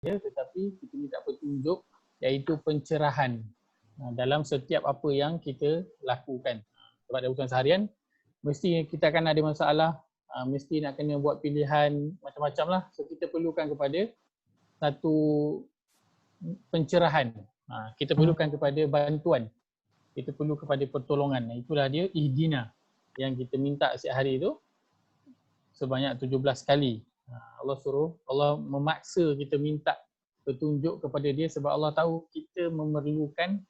tetapi kita minta petunjuk iaitu pencerahan dalam setiap apa yang kita lakukan. Sebab dalam urusan seharian mesti kita akan ada masalah, mesti nak kena buat pilihan macam-macam lah. So kita perlukan kepada satu pencerahan. Kita perlukan kepada bantuan. Kita perlu kepada pertolongan. Itulah dia ihdina yang kita minta setiap hari tu sebanyak 17 kali. Allah memaksa kita minta petunjuk kepada dia sebab Allah tahu kita memerlukan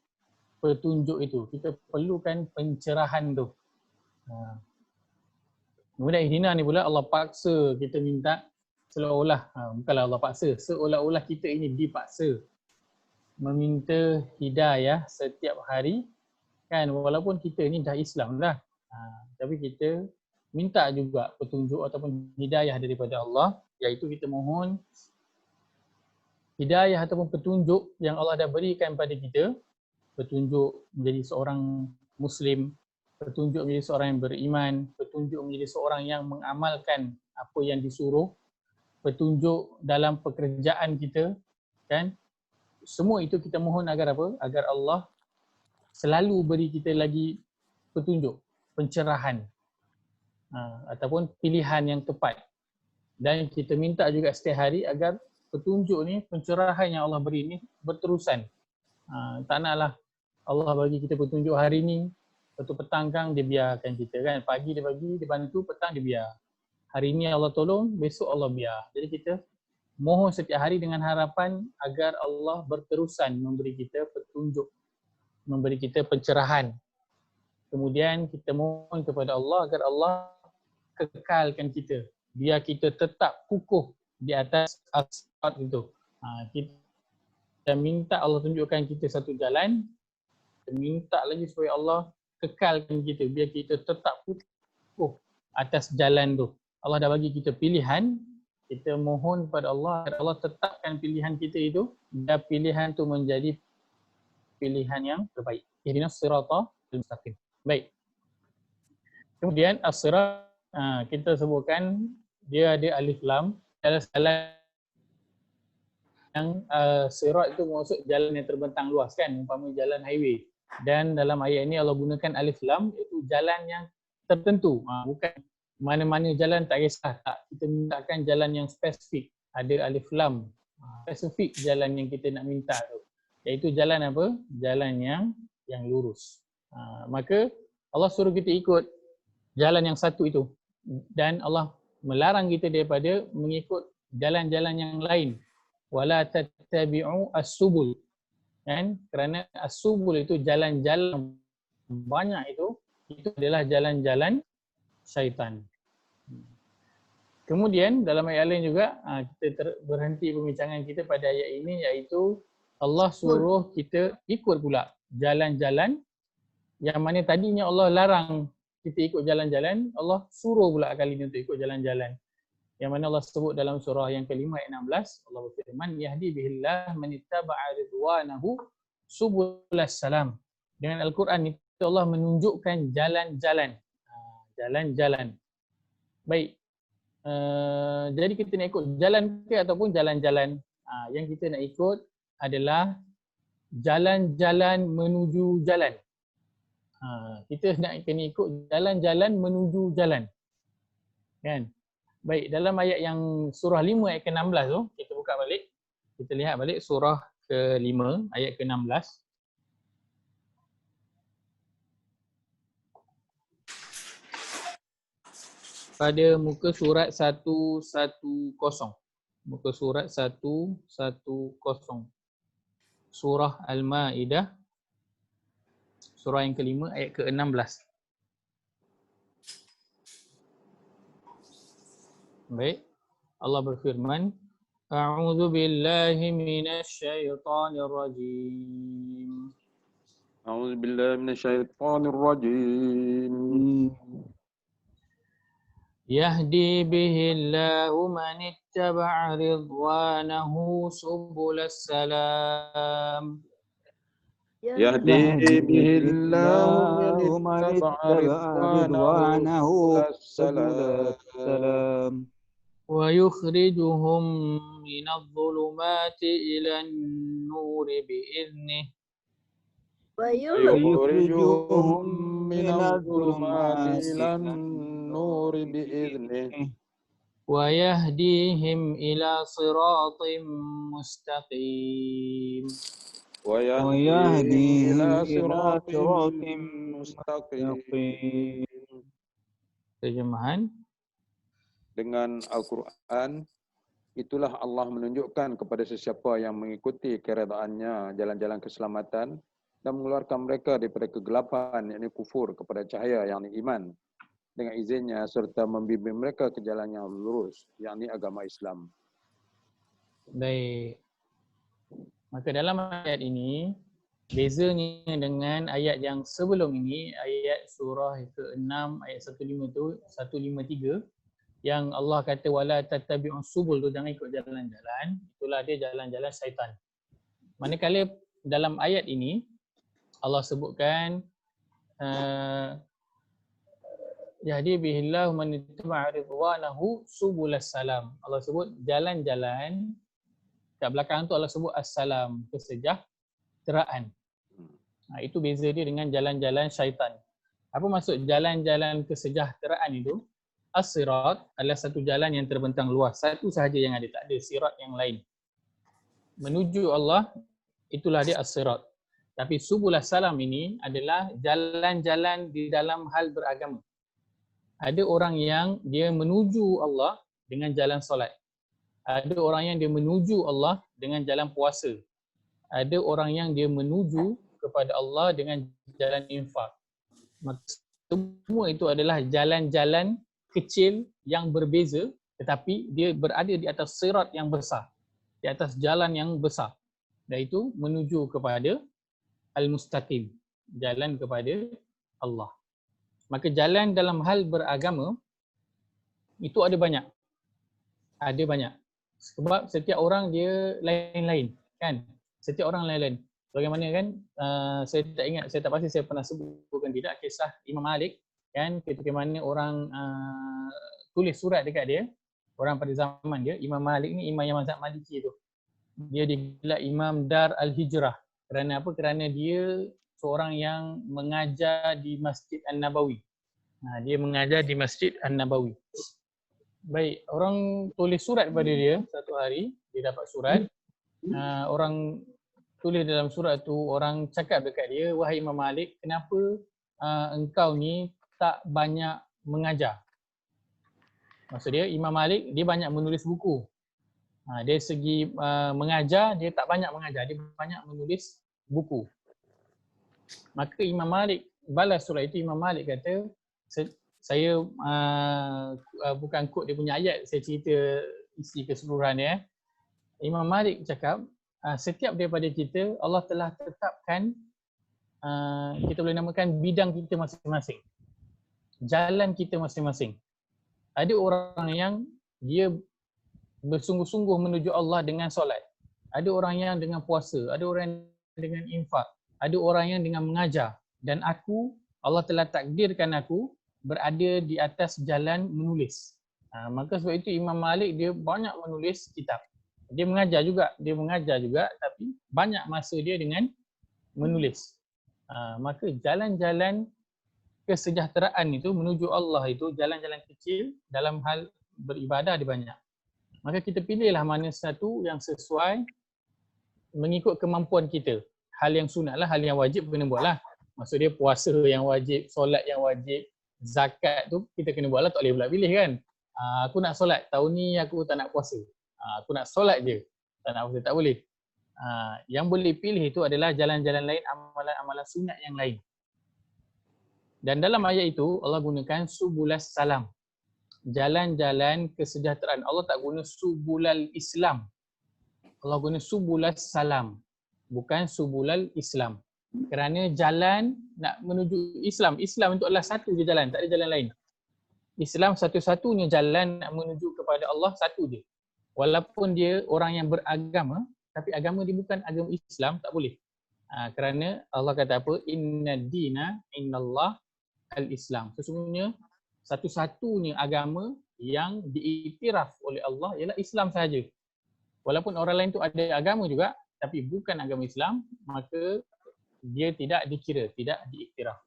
petunjuk itu. Kita perlukan pencerahan tu. Kemudian ihdina ni pula Allah paksa kita minta seolah-olah, bukanlah Allah paksa, seolah-olah kita ini dipaksa meminta hidayah setiap hari kan, walaupun kita ni dah Islam dah. Tapi kita minta juga petunjuk ataupun hidayah daripada Allah, iaitu kita mohon hidayah ataupun petunjuk yang Allah dah berikan pada kita, petunjuk menjadi seorang Muslim, petunjuk menjadi seorang yang beriman, petunjuk menjadi seorang yang mengamalkan apa yang disuruh, petunjuk dalam pekerjaan kita kan. Semua itu kita mohon agar apa? Agar Allah selalu beri kita lagi petunjuk, pencerahan ataupun pilihan yang tepat. Dan kita minta juga setiap hari agar petunjuk ni, pencerahan yang Allah beri ni berterusan. Tak naklah Allah bagi kita petunjuk hari ni, lepas petang kan dia biarkan kita kan. Pagi dia bagi, dia bantu, petang dia biar. Hari ni Allah tolong, besok Allah biar. Jadi kita mohon setiap hari dengan harapan agar Allah berterusan memberi kita petunjuk, memberi kita pencerahan. Kemudian kita mohon kepada Allah agar Allah kekalkan kita. Biar kita tetap kukuh di atas as-sirat itu. Kita minta Allah tunjukkan kita satu jalan. Kita minta lagi supaya Allah kekalkan kita. Biar kita tetap kukuh atas jalan tu. Allah dah bagi kita pilihan. Kita mohon kepada Allah agar Allah tetapkan pilihan kita itu. Dan pilihan tu menjadi pilihan yang terbaik. Ihdinas siratal mustaqim. Baik. Kemudian as-sirat kita sebutkan dia ada alif lam. Jalan yang sirat itu maksud jalan yang terbentang luas kan, umpama jalan highway. Dan dalam ayat ini Allah gunakan alif lam iaitu jalan yang tertentu. Bukan mana-mana jalan tak kisah. Tak, kita mintakan jalan yang spesifik. Ada alif lam. Spesifik jalan yang kita nak minta tu. Iaitu jalan apa? Jalan yang lurus. Maka Allah suruh kita ikut jalan yang satu itu. Dan Allah melarang kita daripada mengikut jalan-jalan yang lain. Wala tattabi'u as-subul. Kan? Kerana as-subul itu jalan-jalan banyak itu adalah jalan-jalan syaitan. Kemudian dalam ayat lain juga kita berhenti pembincangan kita pada ayat ini, iaitu Allah suruh kita ikut pula jalan-jalan yang mana tadinya Allah larang kita ikut jalan-jalan, Allah suruh pula kali ini untuk ikut jalan-jalan. Yang mana Allah sebut dalam surah yang kelima ayat 16, Allah berfirman, yahdi bihillah man ittaba'a ridwanahu subulas salam. Dengan Al-Quran itu Allah menunjukkan jalan-jalan. Jalan-jalan. Baik. Jadi kita nak ikut jalan ke ataupun jalan-jalan? Yang kita nak ikut adalah jalan-jalan menuju jalan. Kita nak kena ikut jalan-jalan menuju jalan. Kan? Baik, dalam ayat yang surah 5 ayat ke-16 tu, kita buka balik. Kita lihat balik surah ke-5 ayat ke-16. Pada muka surat 110. Muka surat 110. Surah Al-Ma'idah. Surah yang kelima ayat ke-16. Baik. Allah berfirman, A'udzu billahi minasyaitonir rajim. A'udzu billahi minasyaitonir rajim. Yahdi bihillahu man ittaba'a ridwanahu subulas salam. Yahdi bihillahu man ittaba'a ridwanahu subulas salam. ويخرجهم من الظلمات إلى النور بإذنه ويخرجهم من من الظلمات الظلمات إلى إلى النور بإذنه ويهديهم إلى صراط مستقيم. ويهديهم إلى صراط صراط مستقيم. مستقيم. Terjemahan. Dengan Al-Quran, itulah Allah menunjukkan kepada sesiapa yang mengikuti keredaannya jalan-jalan keselamatan dan mengeluarkan mereka daripada kegelapan, yakni kufur, kepada cahaya, yakni iman, dengan izinnya serta membimbing mereka ke jalan yang lurus, yakni agama Islam. Baik. Maka dalam ayat ini, bezanya dengan ayat yang sebelum ini, ayat surah ke-6, ayat 153, yang Allah kata wala tattabi'us subul tu, jangan ikut jalan-jalan, itulah dia jalan-jalan syaitan. Manakala dalam ayat ini Allah sebutkan yahdi bihillahu man ittaba'a ridwanahu subulas salam. Allah sebut jalan-jalan, kat belakang tu Allah sebut as-salam, kesejahteraan. Itu beza dia dengan jalan-jalan syaitan. Apa maksud jalan-jalan kesejahteraan itu? As-sirat adalah satu jalan yang terbentang luas, satu sahaja yang ada, tak ada sirat yang lain. Menuju Allah, itulah dia as-sirat. Tapi subulas salam ini adalah jalan-jalan di dalam hal beragama. Ada orang yang dia menuju Allah dengan jalan solat. Ada orang yang dia menuju Allah dengan jalan puasa. Ada orang yang dia menuju kepada Allah dengan jalan infak. Maka semua itu adalah jalan-jalan kecil yang berbeza, tetapi dia berada di atas sirat yang besar, di atas jalan yang besar, iaitu menuju kepada al-mustaqim, jalan kepada Allah. Maka jalan dalam hal beragama itu ada banyak. Ada banyak. Sebab setiap orang dia lain-lain, kan? Setiap orang lain-lain. Bagaimana kan, saya tak ingat, saya tak pasti saya pernah sebutkan tidak, kisah Imam Malik, kan, ketika mana orang tulis surat dekat dia, orang pada zaman dia, Imam Malik ni imam yang mazhab Maliki tu. Dia digelar Imam Dar Al-Hijrah. Kerana apa? Kerana dia seorang yang mengajar di Masjid An-Nabawi. Dia mengajar di Masjid An-Nabawi. Baik, orang tulis surat kepada dia satu hari, dia dapat surat. Orang tulis dalam surat tu, orang cakap dekat dia, wahai Imam Malik, kenapa engkau ni tak banyak mengajar? Maksud dia, Imam Malik dia banyak menulis buku. Dari segi mengajar, dia tak banyak mengajar, dia banyak menulis buku. Maka Imam Malik balas surat itu. Imam Malik kata, saya bukan quote dia punya ayat, saya cerita isi keseluruhan dia. Imam Malik cakap, setiap daripada kita Allah telah tetapkan, kita boleh namakan bidang kita masing-masing, jalan kita masing-masing. Ada orang yang dia bersungguh-sungguh menuju Allah dengan solat, ada orang yang dengan puasa, ada orang yang dengan infak, ada orang yang dengan mengajar, dan aku, Allah telah takdirkan aku berada di atas jalan menulis. Maka sebab itu Imam Malik dia banyak menulis kitab. Dia mengajar juga, tapi banyak masa dia dengan menulis. Maka jalan-jalan kesejahteraan itu menuju Allah itu, jalan-jalan kecil dalam hal beribadah ada banyak. Maka kita pilihlah mana satu yang sesuai mengikut kemampuan kita. Hal yang sunat lah, hal yang wajib kena buat lah. Maksud dia puasa yang wajib, solat yang wajib, zakat tu kita kena buat lah, tak boleh pula pilih kan. Aku nak solat, tahun ni aku tak nak puasa. Aku nak solat je, tak nak puasa, tak boleh. Yang boleh pilih itu adalah jalan-jalan lain, amalan-amalan sunat yang lain. Dan dalam ayat itu Allah gunakan subulas salam, jalan-jalan kesejahteraan. Allah tak guna subulal Islam. Allah guna subulas salam, bukan subulal Islam. Kerana jalan nak menuju Islam, Islam itu adalah satu je jalan, tak ada jalan lain. Islam satu-satunya jalan nak menuju kepada Allah, satu je. Walaupun dia orang yang beragama, tapi agama dia bukan agama Islam, tak boleh. Kerana Allah kata apa? Inna dina innallah al-Islam. Sesungguhnya satu-satunya agama yang diiktiraf oleh Allah ialah Islam sahaja. Walaupun orang lain tu ada agama juga, tapi bukan agama Islam, maka dia tidak dikira, tidak diiktiraf.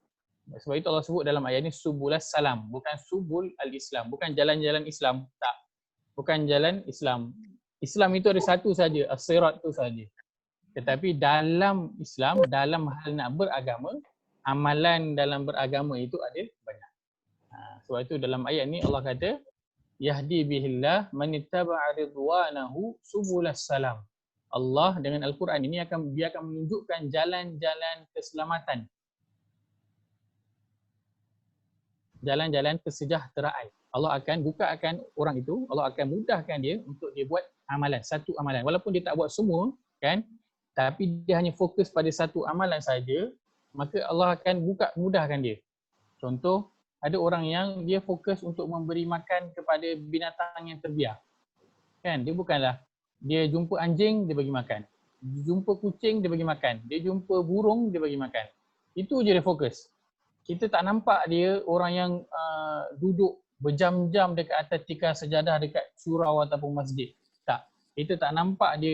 Sebab itu Allah sebut dalam ayat ini subulas salam, bukan subul al-Islam, bukan jalan-jalan Islam, tak. Bukan jalan Islam. Islam itu ada satu saja, as-sirat tu saja. Tetapi dalam Islam, dalam hal nak beragama, amalan dalam beragama itu ada banyak. Sebab itu dalam ayat ni Allah kata, yahdi bihillah man ittaba'a ridwanahu subulas salam. Allah dengan Al-Quran ini dia akan menunjukkan jalan-jalan keselamatan. Jalan-jalan kesejahteraan. Allah akan bukakan orang itu, Allah akan mudahkan dia untuk dia buat amalan, satu amalan. Walaupun dia tak buat semua, kan? Tapi dia hanya fokus pada satu amalan saja, maka Allah akan mudahkan dia. Contoh, ada orang yang dia fokus untuk memberi makan kepada binatang yang terbiar. Kan? Dia bukanlah, dia jumpa anjing, dia bagi makan. Dia jumpa kucing, dia bagi makan. Dia jumpa burung, dia bagi makan. Itu je dia fokus. Kita tak nampak dia orang yang duduk berjam-jam dekat atas tikar sejadah dekat surau ataupun masjid. Tak. Kita tak nampak dia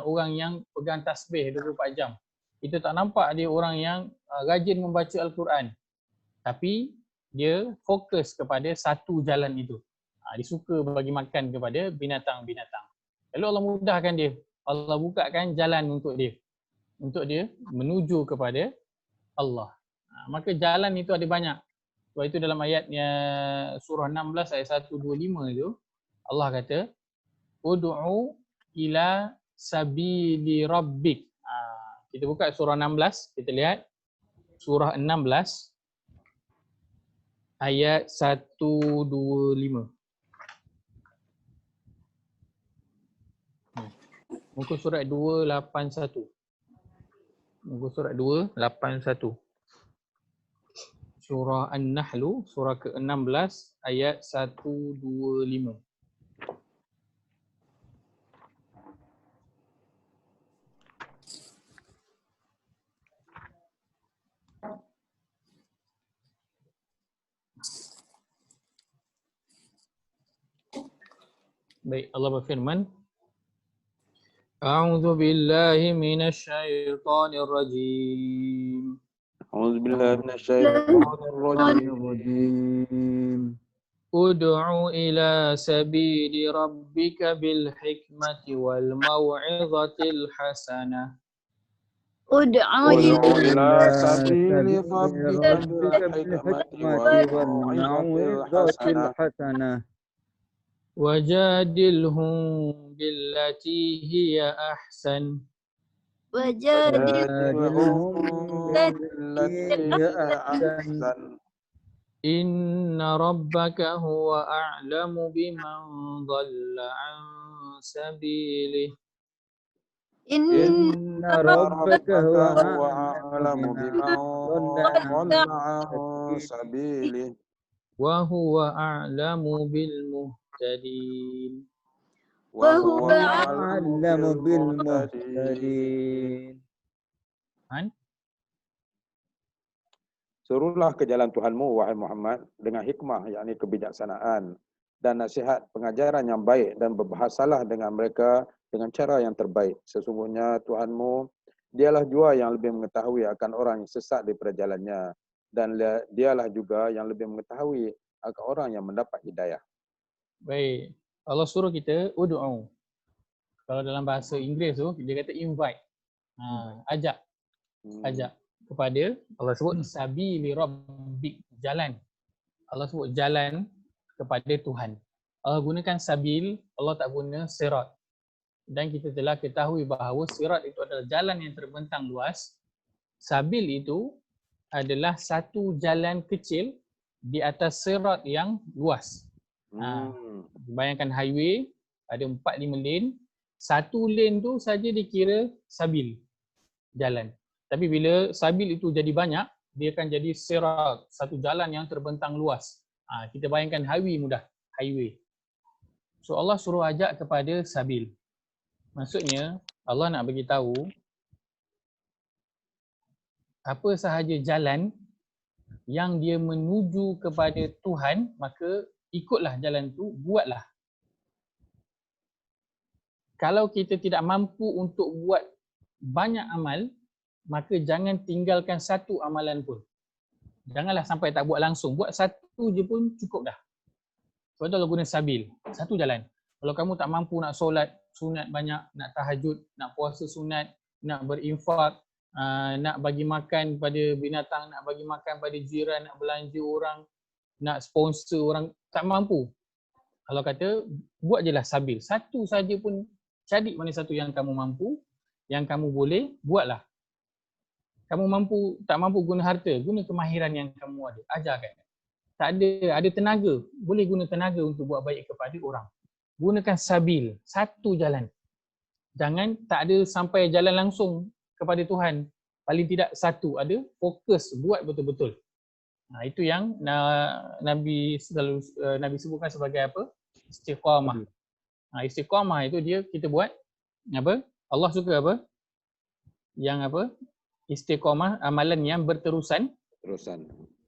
orang yang pegang tasbih 24 jam. Kita tak nampak dia orang yang rajin membaca Al-Quran. Tapi dia fokus kepada satu jalan itu. Dia suka bagi makan kepada binatang-binatang. Lalu Allah mudahkan dia. Allah bukakan jalan untuk dia. Untuk dia menuju kepada Allah. Maka jalan itu ada banyak. Sebab itu dalam ayatnya surah 16 ayat 125 itu Allah kata ud'u ila sabili rabbik. Kita buka surah 16, kita lihat surah 16 ayat 125. Muka surat 281. Muka surat 281. Surah An-Nahl, surah ke-16 ayat 125. Baik, Allah berfirman, A'udzu billahi minasy syaithanir rajim. أعوذ بالله من الشيطان الرجيم. Ud'u ila sabili rabbika bil hikmati wal mau'izatil hasanah. ud'u إلى سبيل ربك بالحكمة والموعظة الحسنة Wajadilhum billati hiya ahsan. wajadilhum بالتي هي أحسن Inna rabbaka huwa a'lamu biman dhalla an sabilih. إن ربك هو أعلم بمن ضل عن سبيله Wa huwa a'lamu bil muhtadin. وهو أعلم بالمهتدين. Suruhlah ke jalan Tuhanmu, wahai Muhammad, dengan hikmah, yakni kebijaksanaan, dan nasihat pengajaran yang baik, dan berbahasalah dengan mereka dengan cara yang terbaik. Sesungguhnya Tuhanmu, dialah jua yang lebih mengetahui akan orang yang sesat di perjalanannya, dan dialah juga yang lebih mengetahui akan orang yang mendapat hidayah. Baik, Allah suruh kita ud'u. Kalau dalam bahasa Inggeris tu dia kata invite. Ajak. Ajak kepada, Allah sebut sabili rabbik, jalan. Allah sebut jalan kepada Tuhan. Allah gunakan sabil, Allah tak guna sirat. Dan kita telah ketahui bahawa sirat itu adalah jalan yang terbentang luas. Sabil itu adalah satu jalan kecil di atas sirat yang luas. Bayangkan highway ada 4-5 lane, satu lane tu saja dikira sabil, jalan. Tapi bila sabil itu jadi banyak, dia akan jadi sirat, satu jalan yang terbentang luas. Kita bayangkan highway mudah, highway. So Allah suruh ajak kepada sabil. Maksudnya Allah nak bagi tahu apa sahaja jalan yang dia menuju kepada Tuhan, maka ikutlah jalan tu, buatlah. Kalau kita tidak mampu untuk buat banyak amal, maka jangan tinggalkan satu amalan pun. Janganlah sampai tak buat langsung. Buat satu je pun cukup dah. Sebab tu Allah guna sabil. Satu jalan. Kalau kamu tak mampu nak solat sunat banyak, nak tahajud, nak puasa sunat, nak berinfak, nak bagi makan pada binatang, nak bagi makan pada jiran, nak belanja orang, nak sponsor orang, tak mampu. Allah kata, buat je lah sabil. Satu saja pun, cari mana satu yang kamu mampu, yang kamu boleh, buatlah. Kamu mampu, tak mampu guna harta, guna kemahiran yang kamu ada, ajarkan. Tak ada tenaga, boleh guna tenaga untuk buat baik kepada orang. Gunakan sabil, satu jalan. Jangan tak ada sampai jalan langsung kepada Tuhan. Paling tidak satu, ada fokus, buat betul-betul. Itu yang Nabi sebutkan sebagai apa? Istiqamah. Istiqamah itu dia kita buat apa? Allah suka apa? Yang apa? Istiqamah, amalan yang berterusan.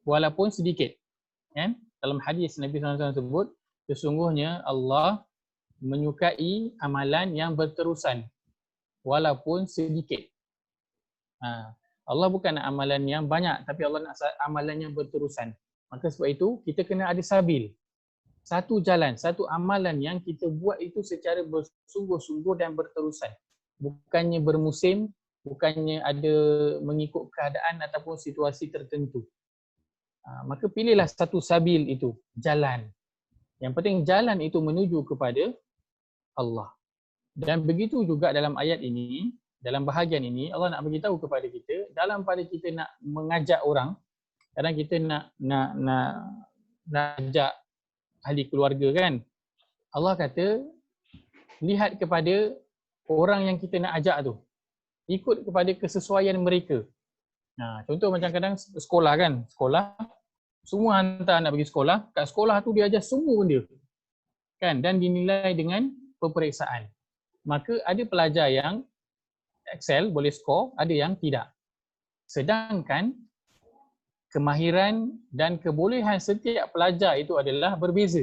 Walaupun sedikit. Kan? Dalam hadis Nabi SAW sebut, sesungguhnya Allah menyukai amalan yang berterusan walaupun sedikit. Allah bukan nak amalan yang banyak, tapi Allah nak amalan yang berterusan. Maka sebab itu kita kena ada sabil. Satu jalan, satu amalan yang kita buat itu secara bersungguh-sungguh dan berterusan. Bukannya bermusim, bukannya ada mengikut keadaan ataupun situasi tertentu. Maka pilihlah satu sabil itu, jalan. Yang penting jalan itu menuju kepada Allah. Dan begitu juga dalam ayat ini, dalam bahagian ini, Allah nak beritahu kepada kita, dalam pada kita nak mengajak orang, kadang kita nak ajak ahli keluarga kan. Allah kata, lihat kepada orang yang kita nak ajak tu. Ikut kepada kesesuaian mereka. Contoh macam kadang sekolah kan, sekolah semua hantar anak pergi sekolah, kat sekolah tu dia ajar semua benda. Kan, dan dinilai dengan peperiksaan. Maka ada pelajar yang excel, boleh skor, ada yang tidak. Sedangkan kemahiran dan kebolehan setiap pelajar itu adalah berbeza.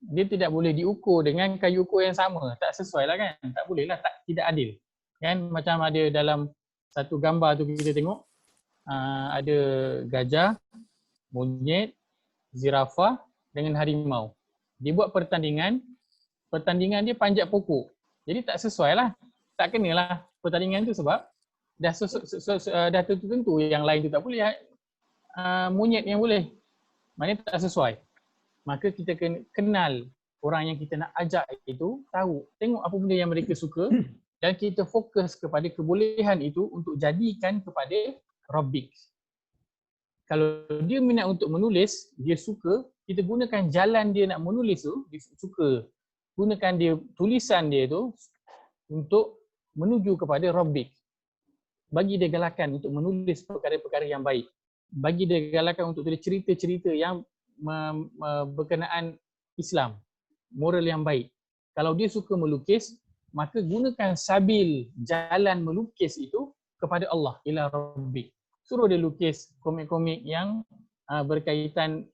Dia tidak boleh diukur dengan kayu ukur yang sama. Tak sesuai lah kan, tak boleh lah, tidak adil. Kan, macam ada dalam satu gambar tu kita tengok, ada gajah, monyet, zirafah dengan harimau. Dia buat pertandingan dia panjat pokok. Jadi tak sesuai lah. Tak kenalah pertandingan tu sebab dah tentu yang lain tu tak boleh. Monyet yang boleh. Maknanya tak sesuai. Maka kita kenal orang yang kita nak ajak itu, tahu, tengok apa benda yang mereka suka dan kita fokus kepada kebolehan itu untuk jadikan kepada Rabbik. Kalau dia minat untuk menulis, dia suka, kita gunakan jalan dia nak menulis tu, dia suka. Gunakan dia tulisan dia tu untuk menuju kepada Rabbik. Bagi dia galakan untuk menulis perkara-perkara yang baik. Bagi dia galakan untuk tulis cerita-cerita yang berkenaan Islam, moral yang baik. Kalau dia suka melukis, maka gunakan sabil jalan melukis itu kepada Allah, ila Rabbik. Suruh dia lukis komik-komik yang berkaitan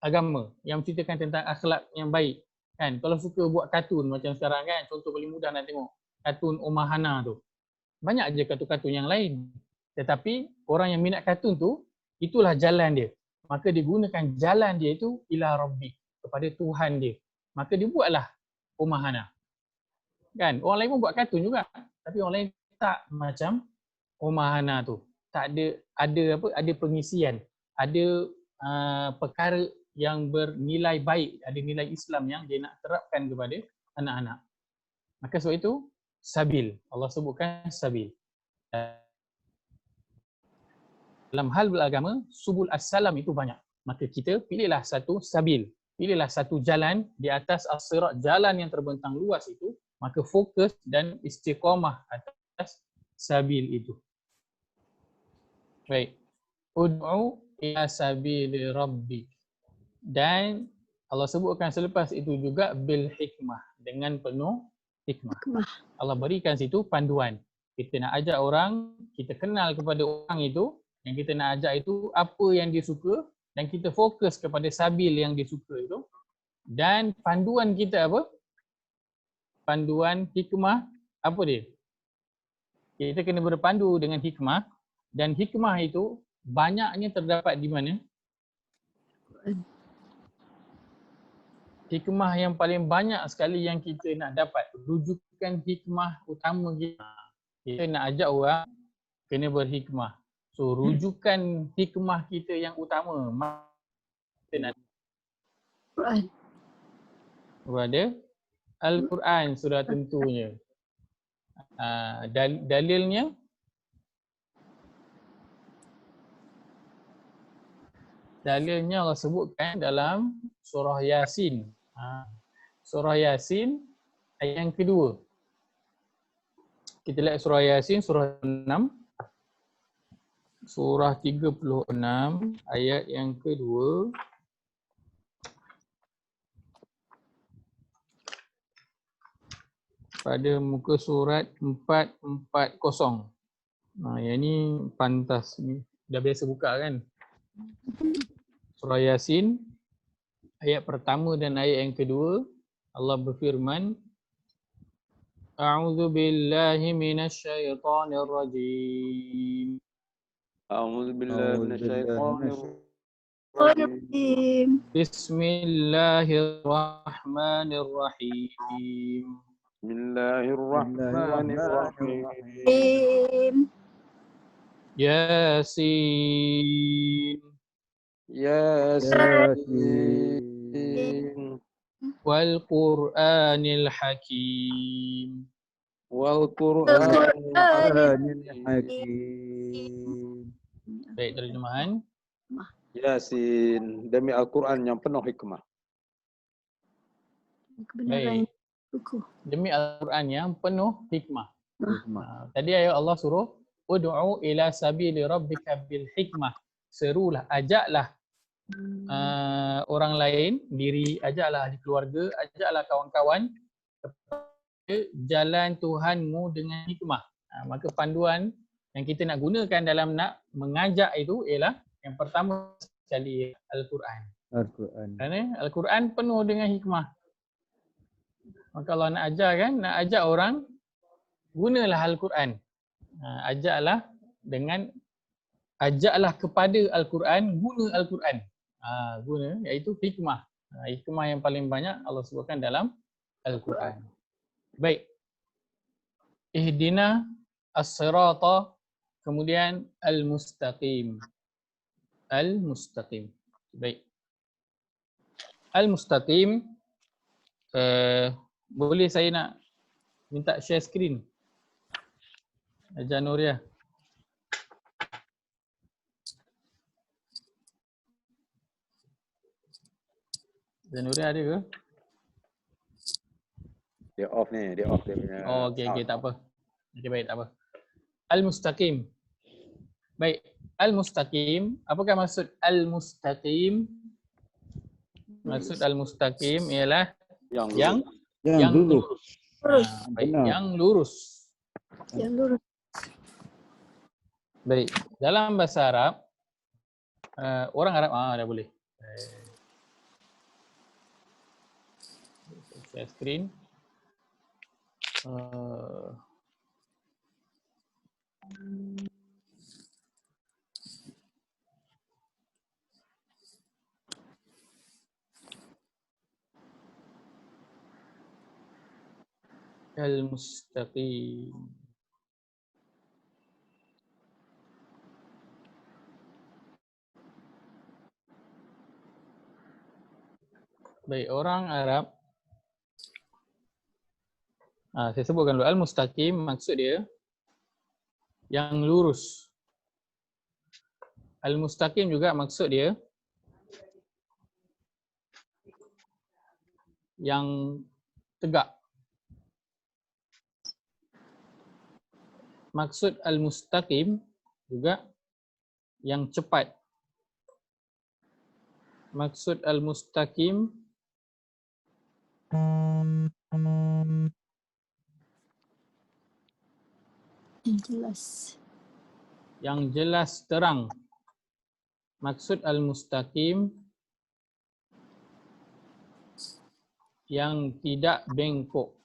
agama, yang menceritakan tentang akhlak yang baik. Kan, kalau suka buat kartun macam sekarang kan, contoh paling mudah nak tengok kartun Omar Hana tu. Banyak je kartun-kartun yang lain. Tetapi orang yang minat kartun tu, itulah jalan dia. Maka dia gunakan jalan dia itu ila Rabbik, kepada Tuhan dia. Maka dia buatlah Omar Hana. Kan, orang lain pun buat kartun juga. Tapi orang lain tak macam Omar Hana tu. Tak ada pengisian, ada perkara yang bernilai baik, ada nilai Islam yang dia nak terapkan kepada anak-anak. Maka sebab itu sabil, Allah sebutkan sabil. Dalam hal beragama, subul as-salam itu banyak. Maka kita pilihlah satu sabil, pilihlah satu jalan di atas as-sirat, jalan yang terbentang luas itu, maka fokus dan istiqamah atas sabil itu. Baik. Ud'u ila sabili rabbik. Dan Allah sebutkan selepas itu juga bil hikmah, dengan penuh hikmah. Allah berikan situ panduan. Kita nak ajak orang, kita kenal kepada orang itu, yang kita nak ajak itu apa yang dia suka, dan kita fokus kepada sabil yang dia suka itu, dan panduan kita apa? Panduan hikmah apa dia? Kita kena berpandu dengan hikmah, dan hikmah itu banyaknya terdapat di mana? Hikmah yang paling banyak sekali yang kita nak dapat, rujukan hikmah utama kita. Kita nak ajak orang kena berhikmah. So rujukan hikmah kita yang utama kita nak Quran. kepada Al-Quran sudah tentunya. Dalilnya Allah sebutkan dalam surah Yasin. Surah Yasin ayat yang kedua. Kita lihat surah Yasin surah 6. Surah 36 ayat yang kedua. Pada muka surat 440. Yang ni pantas ni. Dah biasa buka kan? Surah Yasin ayat pertama dan ayat yang kedua, Allah berfirman, A'udzu billahi minasy syaithanir rajim. A'udzu billahi minasyaitonir Rajim. Bismillahirrahmanirrahim. Bismillahirrahmanirrahim. Yasin Yasin wal Qur'anil Hakim. wal Qur'anil Hakim. Baik, terjemahan. Yasin, demi Al-Quran yang penuh hikmah. Kebenaran Baik. buku. Demi Al-Quran yang penuh hikmah. Tadi ayat Allah suruh ud'u ila sabili rabbika bil hikmah. Serulah, ajaklah orang lain, diri, ajaklah ahli keluarga, ajaklah kawan-kawan kepada jalan Tuhanmu dengan hikmah. Maka panduan yang kita nak gunakan dalam nak mengajak itu ialah yang pertama sekali Al-Quran. Kerana Al-Quran penuh dengan hikmah. Maka kalau nak ajar kan, nak ajak orang, gunalah Al-Quran. Ajaklah kepada Al-Quran, guna Al-Quran. Guna, iaitu hikmah. Hikmah yang paling banyak Allah sebutkan dalam Al-Quran. Baik. Ihdina as-sirata, kemudian al-mustaqim. Al-mustaqim. Baik. Al-mustaqim, boleh saya nak minta share screen? Ajar Nuria. Ajar Nuria ada ke? Dia off ni, dia off dia punya. Oh, okey, tak apa. Okey, baik, tak apa. Al-mustaqim. Baik, al-mustaqim. Apakah maksud al-mustaqim? Maksud al-mustaqim ialah yang lurus. Baik, yang lurus. Yang lurus. Baik, dalam bahasa Arab, orang Arab dah boleh. Share screen. Al-mustaqim. Baik, orang Arab, saya sebutkan dulu. Al-mustaqim maksud dia yang lurus. Al-mustaqim juga maksud dia yang tegak. Maksud al-mustaqim juga yang cepat. Maksud al-mustaqim Yang jelas. yang jelas terang. Maksud al-mustaqim yang tidak bengkok.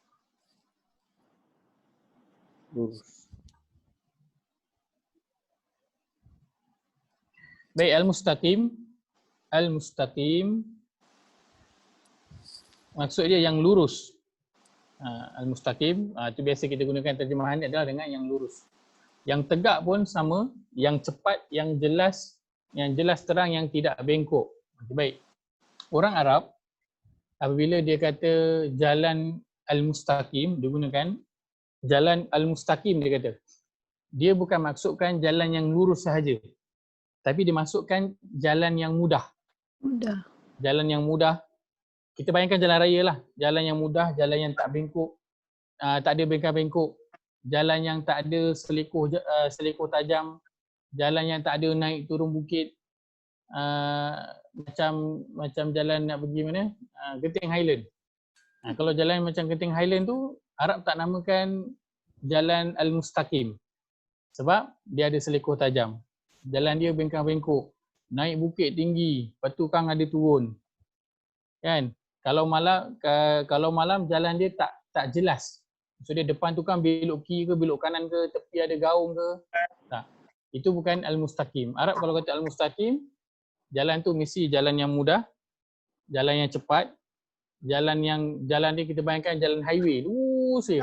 Lurus. Baik, al-mustaqim maksud dia yang lurus. Al-mustaqim itu biasa kita gunakan terjemahan adalah dengan yang lurus. Yang tegak pun sama, yang cepat, yang jelas terang, yang tidak bengkok. Baik. Orang Arab apabila dia kata jalan al-mustaqim, dia gunakan jalan al-mustaqim, dia kata. Dia bukan maksudkan jalan yang lurus sahaja. Tapi dia masukkan jalan yang mudah. Mudah. Jalan yang mudah. Kita bayangkan jalan raya lah. Jalan yang mudah, jalan yang tak bengkok, tak ada bengkak-bengkok. Jalan yang tak ada selikoh tajam. Jalan yang tak ada naik turun bukit. Macam jalan nak pergi mana? Genting Highland. Kalau jalan macam Genting Highland tu, Arab tak namakan jalan al-mustaqim. Sebab dia ada selikoh tajam. Jalan dia bengkak-bengkok, naik bukit tinggi, lepas tu kang ada turun. Kan? Kalau malam jalan dia tak jelas. Maksudnya depan tu kan belok kiri ke belok kanan ke, tepi ada gaung ke. Tak. Itu bukan al-mustaqim. Arab kalau kata al-mustaqim, jalan tu mesti jalan yang mudah, jalan yang cepat, jalan dia kita bayangkan jalan highway, lurus je.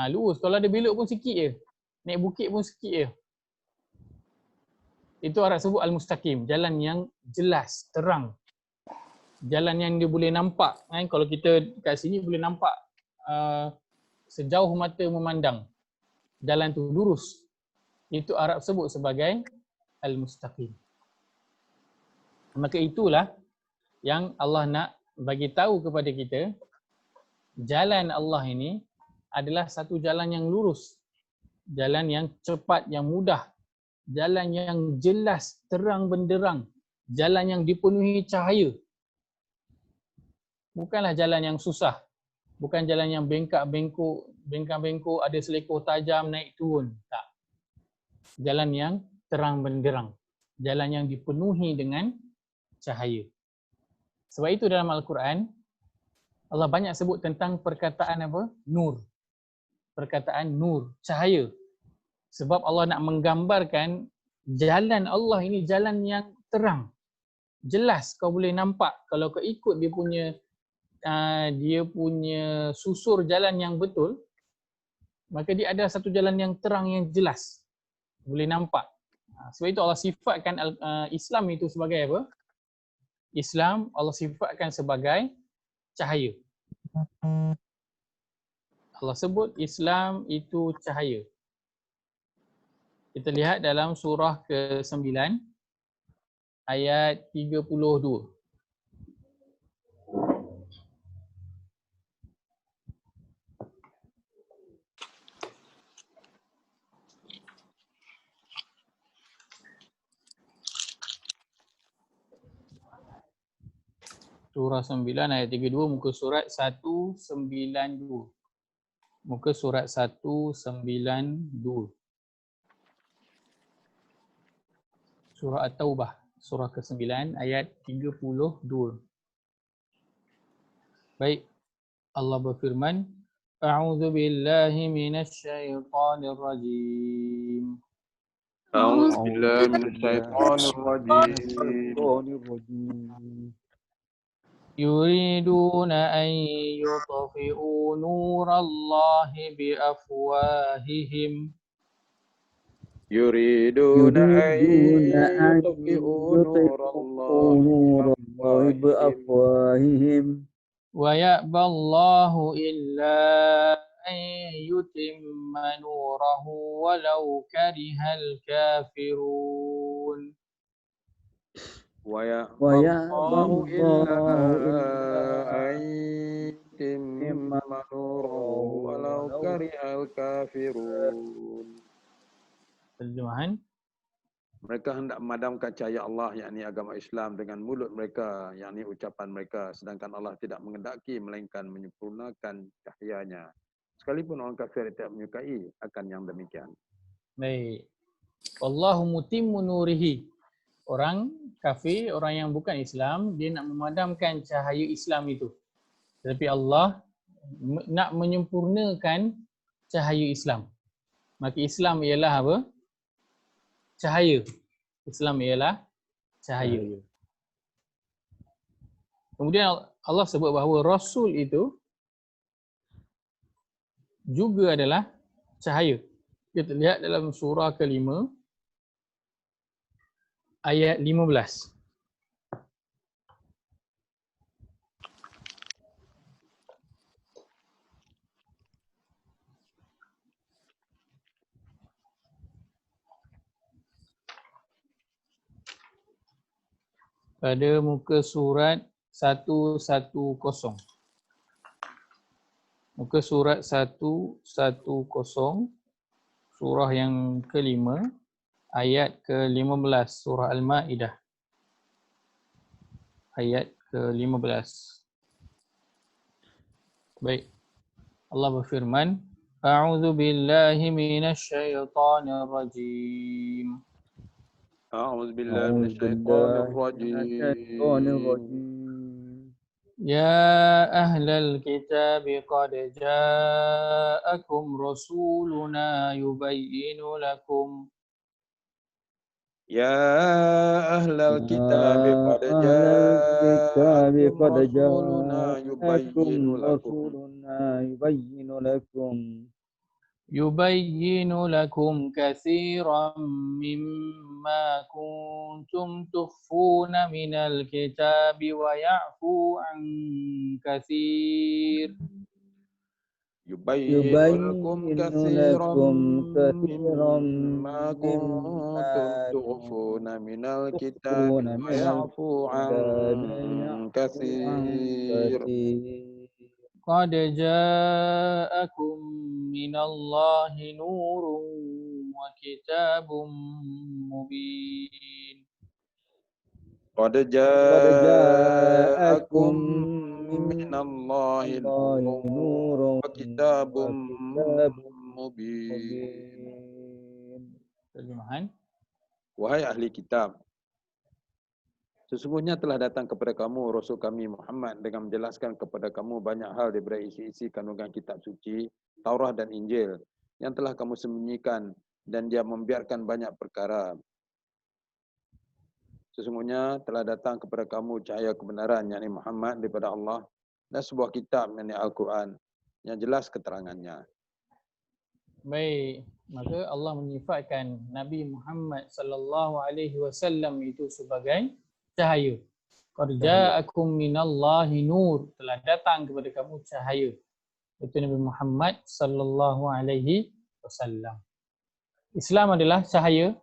Lurus. Kalau ada belok pun sikit je. Naik bukit pun sikit je. Itu Arab sebut al-mustaqim, jalan yang jelas, terang. Jalan yang dia boleh nampak. Kalau kita kat sini boleh nampak sejauh mata memandang. Jalan tu lurus. Itu Arab sebut sebagai al-mustaqim. Maka itulah yang Allah nak bagi tahu kepada kita, jalan Allah ini adalah satu jalan yang lurus. Jalan yang cepat, yang mudah. Jalan yang jelas, terang benderang. Jalan yang dipenuhi cahaya. Bukanlah jalan yang susah. Bukan jalan yang bengkak-bengkok, ada selikoh tajam, naik turun. Tak. Jalan yang terang benderang. Jalan yang dipenuhi dengan cahaya. Sebab itu dalam Al-Quran, Allah banyak sebut tentang perkataan apa? Nur. Perkataan nur, cahaya. Sebab Allah nak menggambarkan jalan Allah ini jalan yang terang. Jelas kau boleh nampak. Kalau kau ikut dia punya susur jalan yang betul, maka dia ada satu jalan yang terang, yang jelas. Boleh nampak. Sebab itu Allah sifatkan Islam itu sebagai apa? Islam Allah sifatkan sebagai cahaya. Allah sebut Islam itu cahaya. Kita lihat dalam surah ke-9 ayat 32. Surah 9 ayat 32, muka surat 192. Muka surat 192. Surah At-Taubah, surah ke-9 ayat 32. Baik, Allah berfirman, A'udzu billahi minasyaitonir rajim. A'udzu billahi minasyaitonir rajim. Yuriduna an yutfi'u nurallahi biafwahihim. Yuriduna an yutfi'u nurallahi biafwahihim Wa ya'ballahu illa an yutimma nurahu walau karihal kafirun. Wa ya'ballahu illa an yutimma nurahu walau karihal kafirun. Terjemahan. Mereka hendak memadamkan cahaya Allah, yakni agama Islam, dengan mulut mereka, yakni ucapan mereka, sedangkan Allah tidak mengendaki melainkan menyempurnakan cahayanya. Sekalipun orang kafir tidak menyukai akan yang demikian. Baik. Wallahu mutimmu nurihi. orang kafir, orang yang bukan Islam, dia nak memadamkan cahaya Islam itu. Tetapi Allah nak menyempurnakan cahaya Islam. Maka Islam ialah apa? Cahaya. Islam ialah cahaya. Kemudian Allah sebut bahawa Rasul itu juga adalah cahaya. Kita lihat dalam surah ke-5 ayat 15. Pada muka surat 110. Muka surat 110, surah yang ke-5, ayat ke-15, surah Al-Ma'idah. Ayat ke-15. Baik. Allah berfirman, A'udzu billahi minasyaitonir rajim. أعوذ بالله من الشيطان الرجيم يا أهل الكتاب قد جاءكم رسولنا يبين لكم يا أهل الكتاب قد جاءكم رسولنا يبين لكم كثيرا مما كنتم تخفون من الكتاب ويعفو عن كثير يبين لكم كثيرا مما كنتم تخفون من الكتاب ويعفو عن كثير قد جاءكم من الله نور وكتاب مبين قد جاءكم من الله نور وكتاب مبين. Terjemahan. Wahai ahli kitab, sesungguhnya telah datang kepada kamu Rasul kami Muhammad dengan menjelaskan kepada kamu banyak hal daripada isi-isi kandungan kitab suci, Taurat dan Injil yang telah kamu sembunyikan, dan dia membiarkan banyak perkara. Sesungguhnya telah datang kepada kamu cahaya kebenaran, yakni Muhammad daripada Allah, dan sebuah kitab, yakni Al-Quran, yang jelas keterangannya. Baik, maka Allah menyifatkan Nabi Muhammad sallallahu alaihi wasallam itu sebagai cahaya. Qad ja'akum minallahi nur, telah datang kepada kamu cahaya. Itu Nabi Muhammad sallallahu alaihi wasallam. Islam adalah cahaya.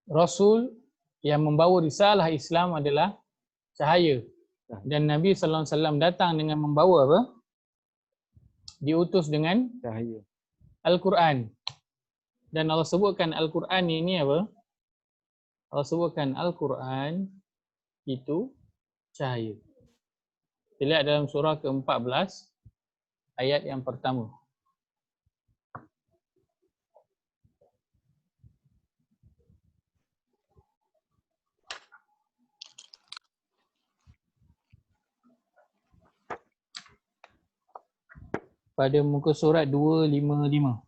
Rasul yang membawa risalah Islam adalah cahaya. Dan Nabi sallallahu alaihi wasallam datang dengan membawa apa? Diutus dengan Cahaya. Al-Quran. Dan Allah sebutkan Al-Quran ini apa? Allah sebutkan Al-Quran itu cahaya. Kita lihat dalam surah ke-14 ayat yang pertama. Pada muka surat 255.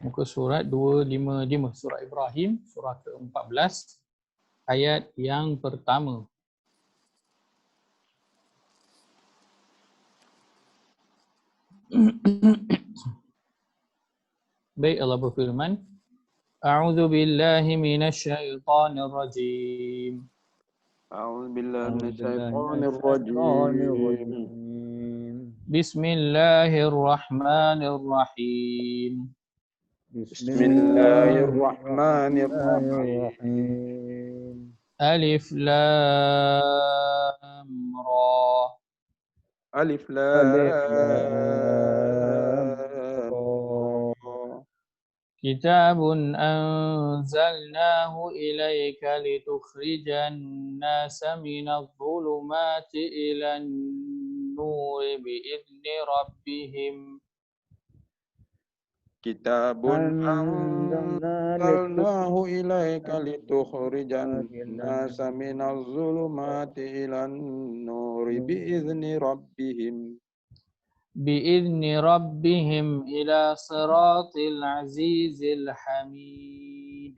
Muka surat 255, surah Ibrahim, surah ke-14, ayat yang pertama. Baik, Allah berfirman, A'udzu billahi minasyaitonir rajim. أعوذ بالله من الشيطان الرجيم. Bismillahirrahmanirrahim. بسم الله الرحمن الرحيم. Alif Lam Ra. ألف لام Kitabun anzalnahu ilaika litukhrijan nasa minadh dhulumati ilan nuri biidzni rabbihim Kitabun أنزلنا anzalnahu ilaika litukhrijan لتخرج nasa minaz zulumati ilan nuri biizni rabbihim bi'izni rabbihim ila siratil azizil hamid.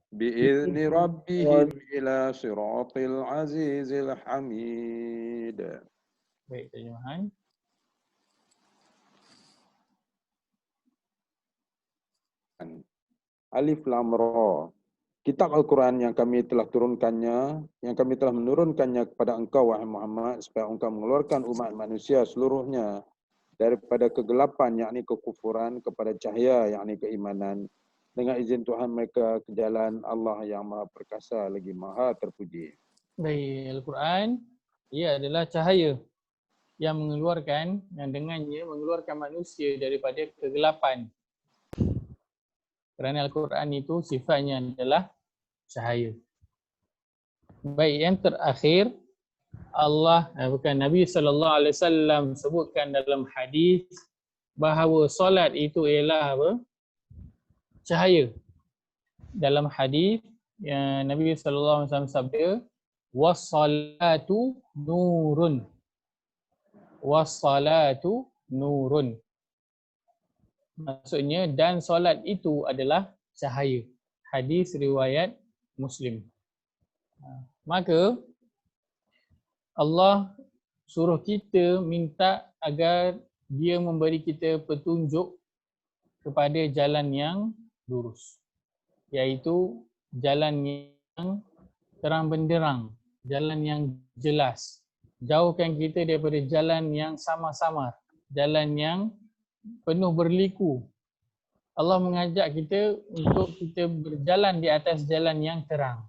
biizni rabbihim ila siratil azizil hamid. Baik, terjemahan. Alif Lam Ra. Kitab Al-Quran yang kami telah turunkannya, yang kami telah menurunkannya kepada engkau wahai Muhammad supaya engkau mengeluarkan umat manusia seluruhnya daripada kegelapan yakni kekufuran kepada cahaya yakni keimanan dengan izin Tuhan mereka ke jalan Allah yang Maha Perkasa lagi Maha Terpuji. Baik, Al-Quran ia adalah cahaya yang mengeluarkan, yang dengannya mengeluarkan manusia daripada kegelapan. Kerana Al-Quran itu sifatnya adalah cahaya. Baik, yang terakhir Allah, bukan Nabi SAW sebutkan dalam hadis bahawa solat itu ialah apa? Cahaya. Dalam hadis yang Nabi SAW sabda, was-salatu nurun. Was-salatu nurun. Maksudnya dan solat itu adalah cahaya. Hadis riwayat Muslim. Maka Allah suruh kita minta agar dia memberi kita petunjuk kepada jalan yang lurus, iaitu jalan yang terang benderang, jalan yang jelas. Jauhkan kita daripada jalan yang samar-samar, jalan yang penuh berliku. Allah mengajak kita untuk kita berjalan di atas jalan yang terang.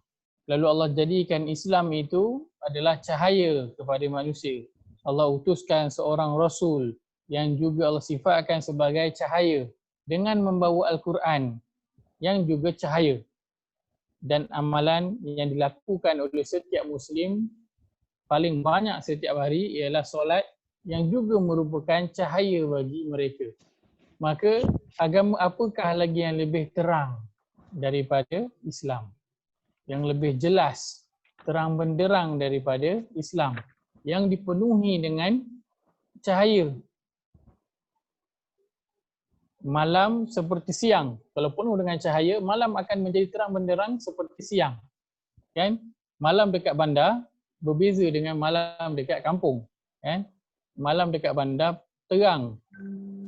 Lalu Allah jadikan Islam itu adalah cahaya kepada manusia. Allah utuskan seorang Rasul yang juga Allah sifatkan sebagai cahaya dengan membawa Al-Quran yang juga cahaya. Dan amalan yang dilakukan oleh setiap Muslim paling banyak setiap hari ialah solat yang juga merupakan cahaya bagi mereka. Maka agama apakah lagi yang lebih terang daripada Islam? Yang lebih jelas, terang benderang daripada Islam, yang dipenuhi dengan cahaya. Malam seperti siang. Kalau penuh dengan cahaya, malam akan menjadi terang benderang seperti siang. Kan? Malam dekat bandar berbeza dengan malam dekat kampung. Kan? Malam dekat bandar terang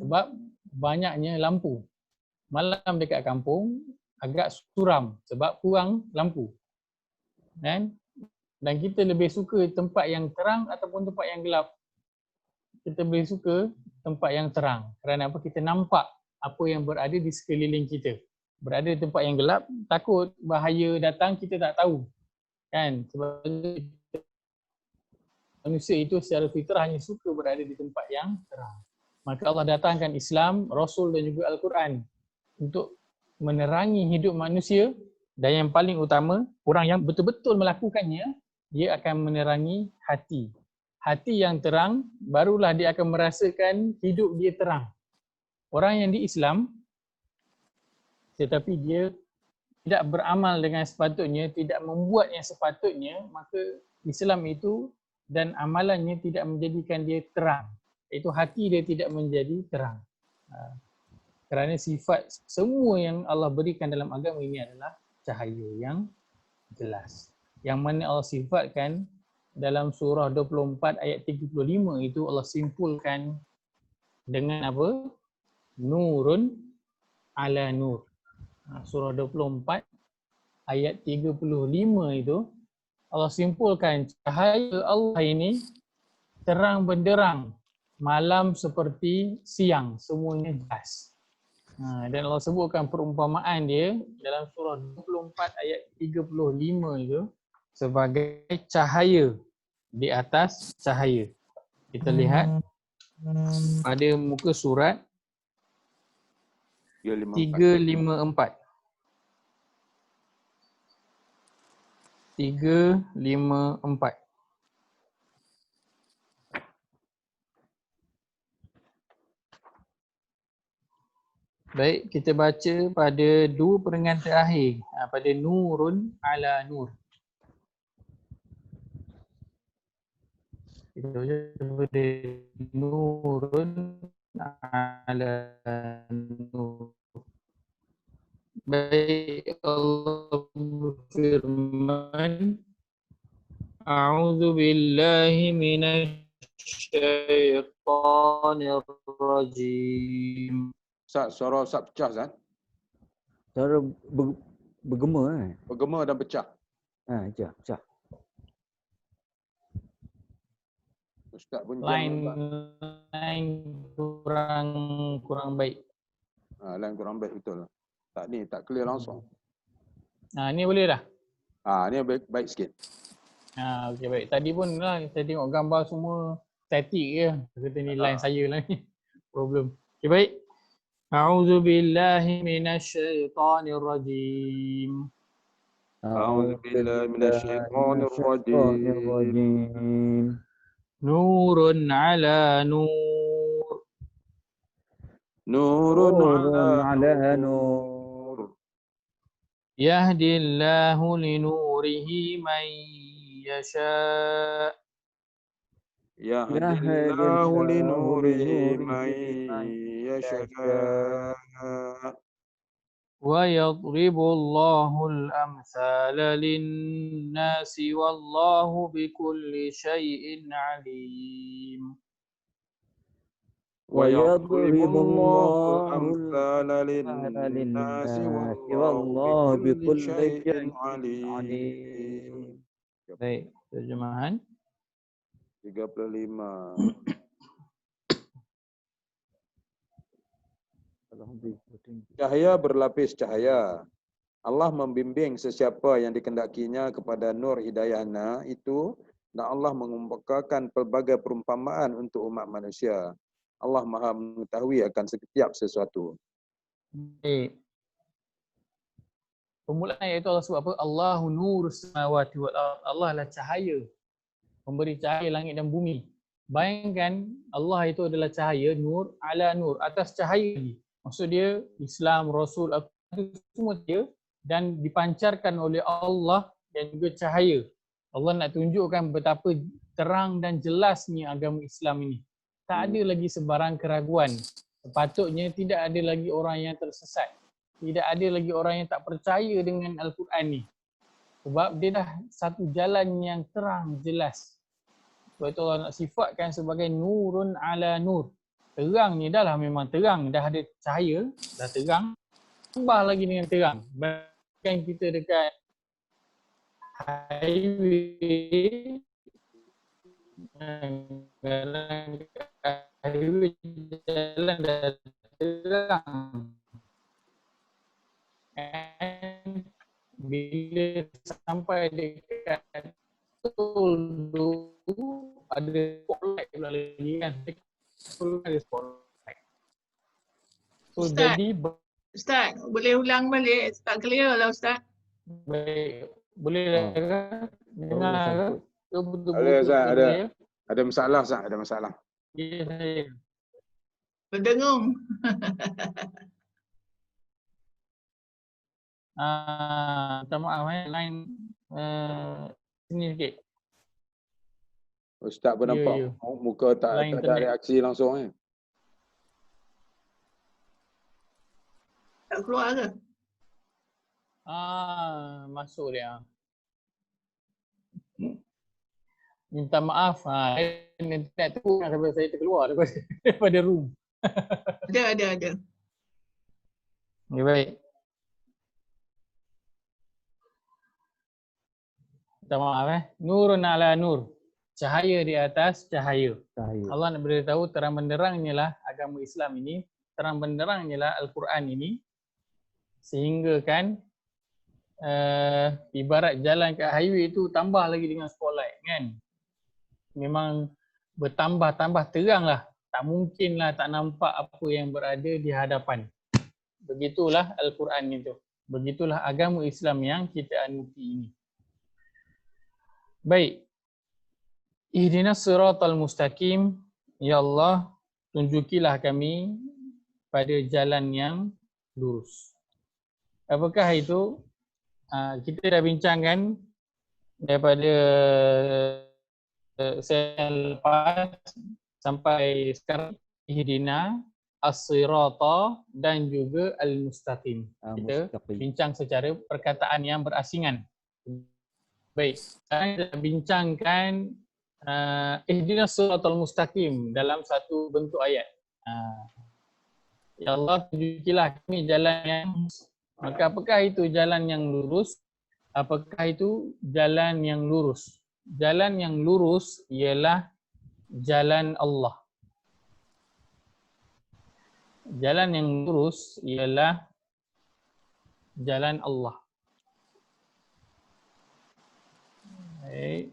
sebab banyaknya lampu. Malam dekat kampung agak suram sebab kurang lampu. Kan? Dan kita lebih suka tempat yang terang ataupun tempat yang gelap? Kita lebih suka tempat yang terang. Kerana apa? Kita nampak apa yang berada di sekeliling kita. Berada di tempat yang gelap, takut bahaya datang, kita tak tahu. Kan? Sebab manusia itu secara fitrah hanya suka berada di tempat yang terang. Maka Allah datangkan Islam, Rasul dan juga Al-Quran untuk menerangi hidup manusia, dan yang paling utama, orang yang betul-betul melakukannya, dia akan menerangi hati. Hati yang terang, barulah dia akan merasakan hidup dia terang. Orang yang di Islam, tetapi dia tidak beramal dengan sepatutnya, tidak membuat yang sepatutnya, maka Islam itu dan amalannya tidak menjadikan dia terang. Iaitu hati dia tidak menjadi terang. Kerana sifat semua yang Allah berikan dalam agama ini adalah cahaya yang jelas. Yang mana Allah sifatkan dalam surah 24 ayat 35 itu Allah simpulkan dengan apa? Nurun ala nur. Surah 24 ayat 35 itu Allah simpulkan cahaya Allah ini terang benderang, malam seperti siang, semuanya jelas. Dan Allah sebutkan perumpamaan dia dalam surah 24 ayat 35 itu sebagai cahaya di atas cahaya. Kita lihat pada muka surat 354. 354. Baik, kita baca pada dua perengan terakhir. Pada nurun ala nur. Kita baca pada nurun ala nur. Baik, Allah berfirman, A'udzu billahi minasyaitonir rajim. Ustaz, suara Ustaz pecah, Ustaz. Cara bergema Bergema dan pecah. pecah. Ustaz pun Line jam kurang baik. line kurang baik betul. Tak ni, tak clear langsung. Ni boleh dah. Ni baik sikit. Okey baik. Tadi pun lah saya tengok gambar semua statik je. Kata ni line saya lah ni. Problem. Okey baik. A'udzu billahi minasyaitonir rajim. A'udzu billahi minasyaitonir rajim. Nurun ala nur. Nurun ala nur. Yahdillahu linurihi man yasha'. Yahdillahu linurihi man yasha'. Wa yadribu Allahul amthala lin-nasi wallahu bikulli syai'in alim. ويضرب الله الأمثال للناس والله بكل شيء عليم. Baik, terjemahan. 35. Cahaya berlapis cahaya. Allah membimbing sesiapa yang dikendakinya kepada nur hidayahnya itu, dan Allah mengemukakan pelbagai perumpamaan untuk umat manusia. Allah Maha mengetahui akan setiap sesuatu. Baik. Permulaan ayat itu Allah sebut apa? Allahu nurus samawati wal ardh. Allah adalah cahaya. Memberi cahaya langit dan bumi. Bayangkan Allah itu adalah cahaya, nur ala nur, atas cahaya lagi. Maksud dia Islam, Rasul, itu semua dia dan dipancarkan oleh Allah dan juga cahaya. Allah nak tunjukkan betapa terang dan jelasnya agama Islam ini. Tak ada lagi sebarang keraguan. Sepatutnya tidak ada lagi orang yang tersesat. Tidak ada lagi orang yang tak percaya dengan Al-Quran ni. Sebab dia dah satu jalan yang terang, jelas. Sebab itu Allah nak sifatkan sebagai nurun ala nur. Terang ni dah lah memang terang. Dah ada cahaya, dah terang. Tambah lagi dengan terang. Bahkan kita dekat highway, jalan dah terang. And bila sampai dekat tol tu ada spotlight pula lagi kan. Ada spotlight. So Ustaz. jadi Ustaz, boleh ulang balik? Tak clear lah Ustaz. baik, boleh dengar ke? Ada Ustaz, ada masalah Ustaz, ada masalah. Ya, saya. Berdengung. Minta maaf line sini sikit. Ustaz pun Ya, nampak ya. muka tak Line ada internet. reaksi langsung . Tak keluar ke? Masuk dia. Minta maaf. Internet tu sampai saya terkeluar daripada room. Ada. Ya, baik. Minta maaf Nurun ala nur. Cahaya di atas cahaya. Allah nak beritahu terang benderangnya lah agama Islam ini, terang benderangnya lah Al-Quran ini, sehingga kan ibarat jalan kat highway tu tambah lagi dengan spotlight kan. Memang bertambah-tambah terang lah. Tak mungkin lah tak nampak apa yang berada di hadapan. Begitulah Al-Quran itu. Begitulah agama Islam yang kita anuti ini. Baik. Ihdinas siratal mustaqim. Ya Allah, tunjukilah kami pada jalan yang lurus. Apakah itu? Kita dah bincangkan daripada sesi lepas sampai sekarang, ihdina as-sirata dan juga al-mustaqim. Kita Mustaqim. bincang secara perkataan yang berasingan. Baik, sekarang kita bincangkan ihdina as-siratal mustaqim dalam satu bentuk ayat. Ya Allah, tunjukilah kami jalan yang, maka apakah itu jalan yang lurus? Apakah itu jalan yang lurus? Jalan yang lurus ialah jalan Allah. Jalan yang lurus ialah jalan Allah. Baik.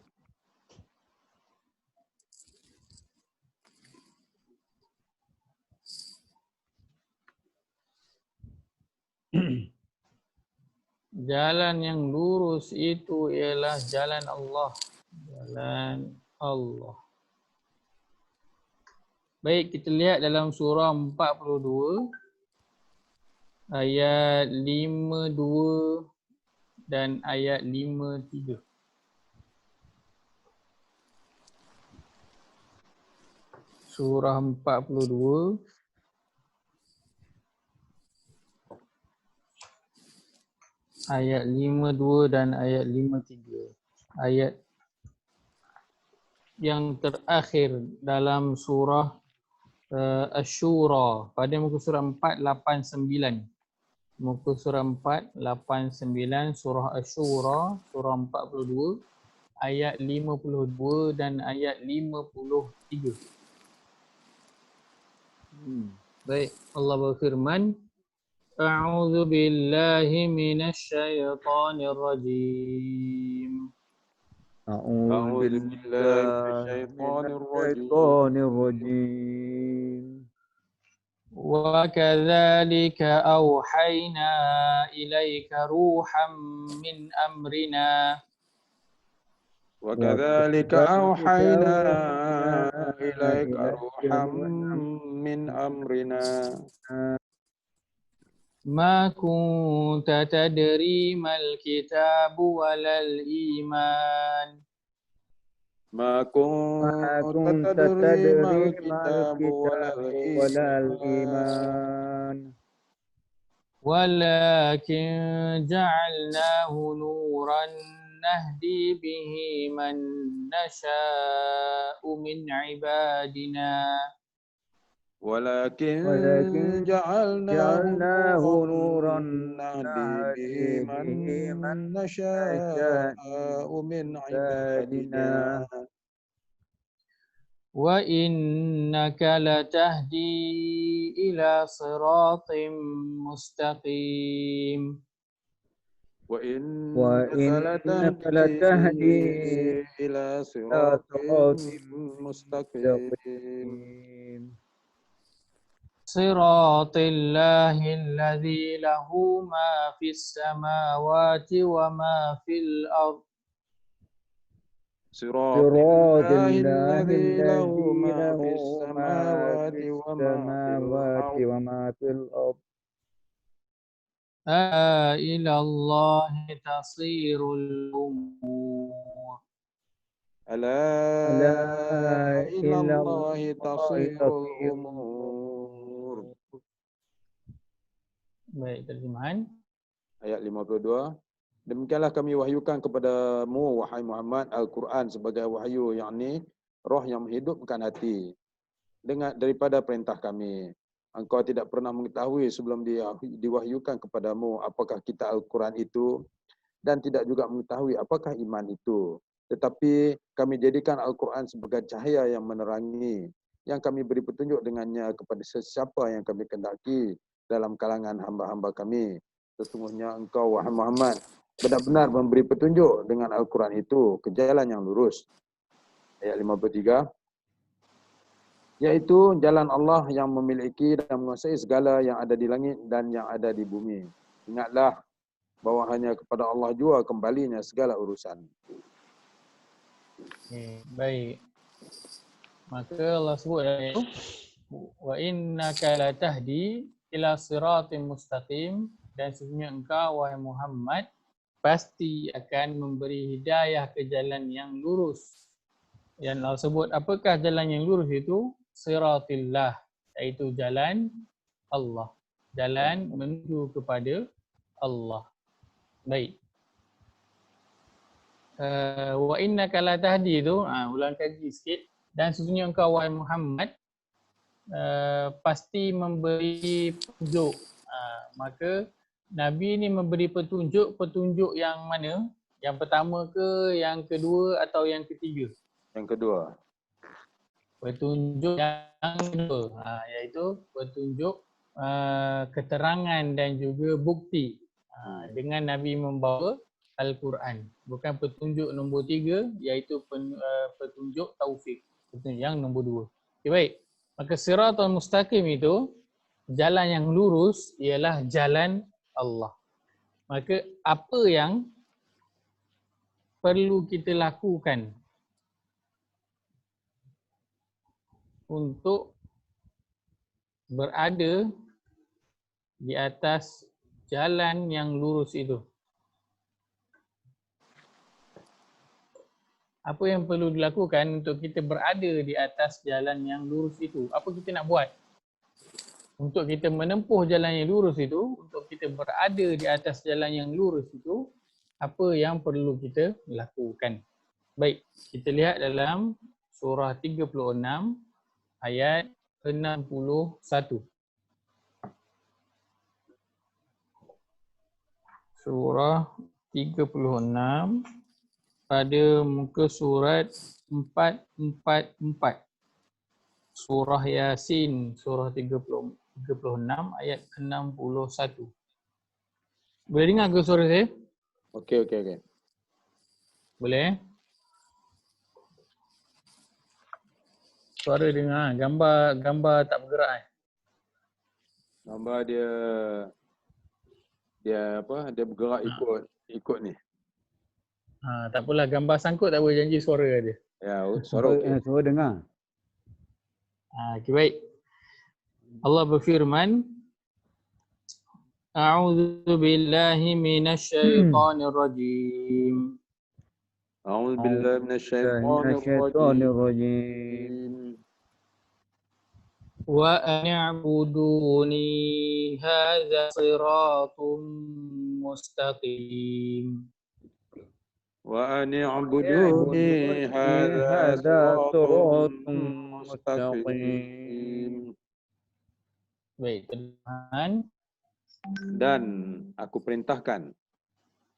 Jalan yang lurus itu ialah jalan Allah. Jalan Allah. Baik, kita lihat dalam surah 42 ayat 52 dan ayat 53. Surah 42 ayat 52 dan ayat 53. Ayat yang terakhir dalam surah Asy-Syura pada muka surah 489. Muka surah 489 surah Asy-Syura surah 42 ayat 52 dan ayat 53. Baik, Allah berfirman, A'udzu billahi minasy syaithanir rajim. أعوذ بالله من الشيطان الرجيم. وكذلك أوحينا إليك روحا من أمرنا وكذلك أوحينا إليك روحا من أمرنا ما كنت تدري ما الكتاب ولا الإيمان ما كنت تدري ما الكتاب ولا الإيمان ولكن جعلناه نورا نهدي به من نشاء من عبادنا ولكن جعلناه نورا نهدي به من نشاء من عبادنا وإنك لتهدي إلى صراط مستقيم وإنك لتهدي إلى صراط مستقيم صراط الله الذي له ما في السماوات وما في الأرض صراط الله الذي له ما في السماوات وما في الأرض إلى الله تصير الأمور ألا إلى الله تصير الأمور. Baik, terjemahan. Ayat 52. Demikianlah kami wahyukan kepadamu, wahai Muhammad, Al-Quran sebagai wahyu, yakni roh yang menghidupkan hati daripada perintah kami. Engkau tidak pernah mengetahui sebelum diwahyukan kepadamu apakah kitab Al-Quran itu, dan tidak juga mengetahui apakah iman itu. Tetapi kami jadikan Al-Quran sebagai cahaya yang menerangi, yang kami beri petunjuk dengannya kepada sesiapa yang kami kehendaki dalam kalangan hamba-hamba kami. Sesungguhnya engkau, wahai Muhammad, benar-benar memberi petunjuk dengan Al-Quran itu ke jalan yang lurus. Ayat 53. Yaitu jalan Allah yang memiliki dan menguasai segala yang ada di langit dan yang ada di bumi. Ingatlah bahawa hanya kepada Allah jua kembalinya segala urusan. Baik. Maka Allah sebut itu, wa innaka latahdi, ila siratim mustaqim, dan sesungguhnya engkau wahai Muhammad pasti akan memberi hidayah ke jalan yang lurus. Yang Allah sebut apakah jalan yang lurus itu? Siratillah, iaitu jalan Allah. Jalan menuju kepada Allah. Baik. Wa innaka la tahdi tu, ulang kaji sikit. Dan sesungguhnya engkau wahai Muhammad pasti memberi petunjuk. Maka Nabi ni memberi petunjuk yang mana? Yang pertama ke, yang kedua atau yang ketiga? Yang kedua. Petunjuk yang kedua, iaitu petunjuk keterangan dan juga bukti dengan Nabi membawa Al-Quran. Bukan petunjuk nombor 3, iaitu petunjuk taufik. Petunjuk yang nombor 2. Okay, baik. Maka siratal mustaqim itu, jalan yang lurus ialah jalan Allah. Maka apa yang perlu kita lakukan untuk berada di atas jalan yang lurus itu? Apa yang perlu dilakukan untuk kita berada di atas jalan yang lurus itu? Apa kita nak buat untuk kita menempuh jalan yang lurus itu? Untuk kita berada di atas jalan yang lurus itu, apa yang perlu kita lakukan? Baik, kita lihat dalam surah 36 ayat 61. Surah 36 pada muka surat 444. Surah Yasin, surah 36 ayat 61. Boleh dengar ke suara saya? Okey. Boleh? Suara dengar, gambar tak bergerak. Gambar dia bergerak ikut ni. Tak apalah, gambar sangkut tak boleh, janji suara ada. Ya, suara okey. Suara dengar. Okay, baik. Allah berfirman, A'udzu billahi minasyaitonir rajim. A'udzu billahi minasyaitonir rajim. Wa an'buduni hadza siratun mustaqim. Wa an i'buduni hadza siratun mustaqim. Baik, Tuhan. Dan aku perintahkan,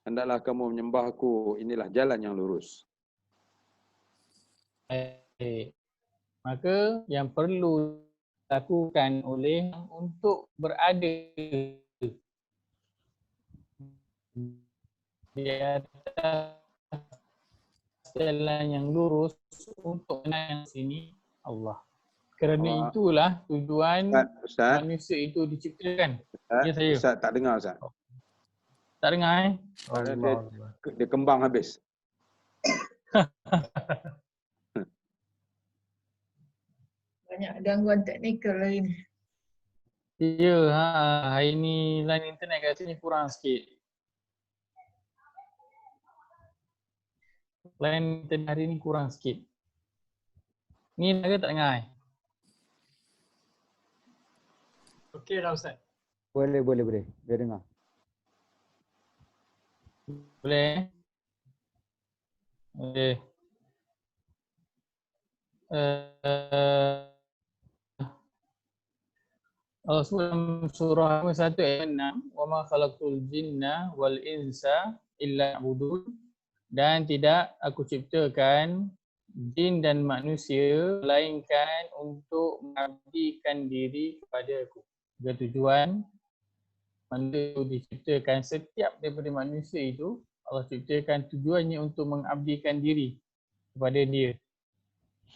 hendaklah kamu menyembah aku, inilah jalan yang lurus. Baik. Maka yang perlu dilakukan oleh untuk berada di atas jalan yang lurus, untuk menang sini Allah. Kerana itulah tujuan Ustaz, manusia itu diciptakan. Ya, saya. Ustaz tak dengar Ustaz. Tak dengar Dia kembang habis. Banyak gangguan teknikal hari ni. Ya, hari ni line internet kat sini kurang sikit. Line internet hari ni kurang sikit. Ni dengar ke tak dengar? Okey dah Ustaz. Boleh. Dia dengar. Boleh? Okey. Allah sebut dalam surah 1 ayat 6, wa ma khalaqtul jinna wal insa illa ya'budun, dan tidak aku ciptakan jin dan manusia melainkan untuk mengabdikan diri kepada aku. Dia tujuan manusia itu diciptakan, setiap daripada manusia itu Allah ciptakan tujuannya untuk mengabdikan diri kepada dia.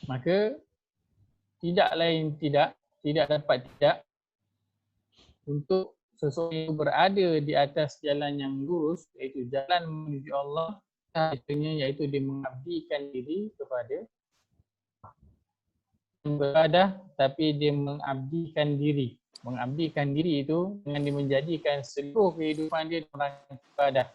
Maka tidak lain tidak dapat tidak untuk seseorang yang berada di atas jalan yang lurus, iaitu jalan menuju Allah, iaitu dia mengabdikan diri kepada beribadah, tapi dia mengabdikan diri. mengabdikan diri itu dengan dia menjadikan seluruh kehidupan dia orang ibadah.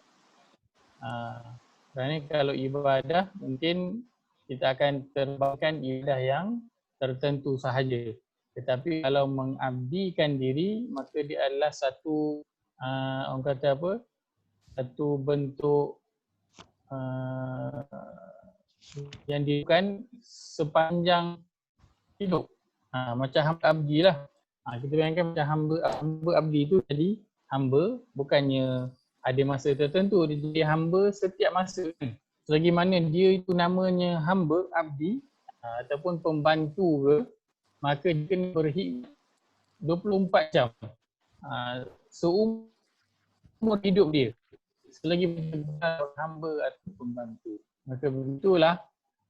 Kerana kalau ibadah mungkin kita akan terbangkan ibadah yang tertentu sahaja. Tetapi kalau mengabdikan diri, maka dia adalah satu orang kata apa? Satu bentuk yang dilakukan sepanjang hidup. Macam hamba abdi lah. Kita bayangkan macam hamba abdi itu jadi hamba, bukannya ada masa tertentu, dia jadi hamba setiap masa. Selagi mana dia itu namanya hamba abdi ataupun pembantu ke, maka dia kena berkhidmat 24 jam seumur hidup dia, selagi hamba atau pembantu. Maka begitulah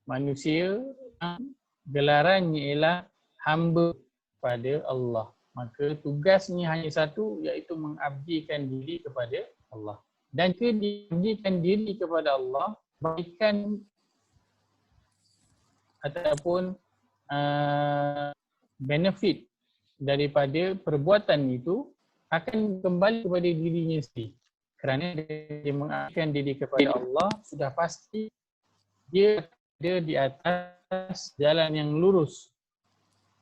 manusia gelarannya ialah hamba pada Allah. Maka tugasnya hanya satu, iaitu mengabdikan diri kepada Allah. Dan diabdikan diri kepada Allah, berikan ataupun benefit daripada perbuatan itu akan kembali kepada dirinya sendiri. Kerana dia mengabdikan diri kepada Allah, sudah pasti dia ada di atas jalan yang lurus.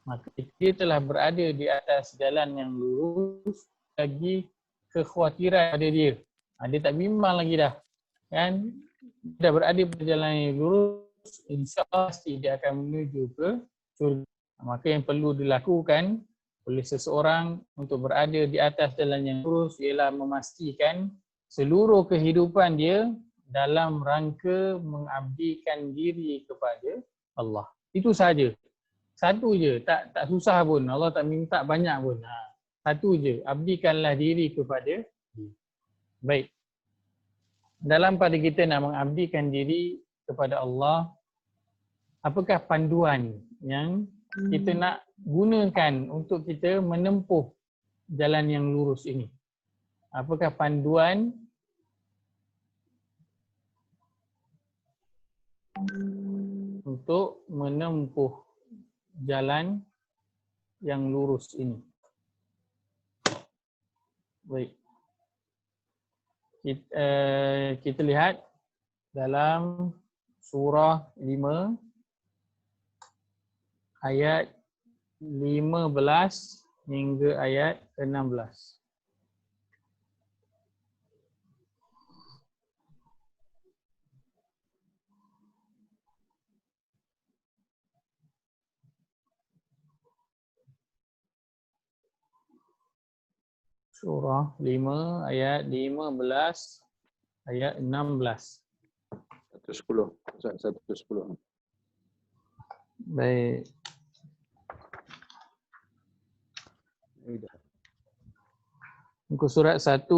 Maka dia telah berada di atas jalan yang lurus, lagi kekhawatiran pada dia. Dia tak bimbang lagi dah. Kan? Dia dah berada pada jalan yang lurus, insya-Allah pasti dia akan menuju ke syurga. Maka yang perlu dilakukan oleh seseorang untuk berada di atas jalan yang lurus ialah memastikan seluruh kehidupan dia dalam rangka mengabdikan diri kepada Allah. Itu saja. Satu je, tak susah pun. Allah tak minta banyak pun. Satu je, abdikanlah diri kepada dia. Baik. Dalam pada kita nak mengabdikan diri kepada Allah, apakah panduan yang kita nak gunakan untuk kita menempuh jalan yang lurus ini? Apakah panduan untuk menempuh jalan yang lurus ini? Baik. Kita lihat dalam surah 5 ayat 15 hingga ayat 16. Surah 5 ayat 15 ayat 16. 110. 110. Baik. Muka surat 110.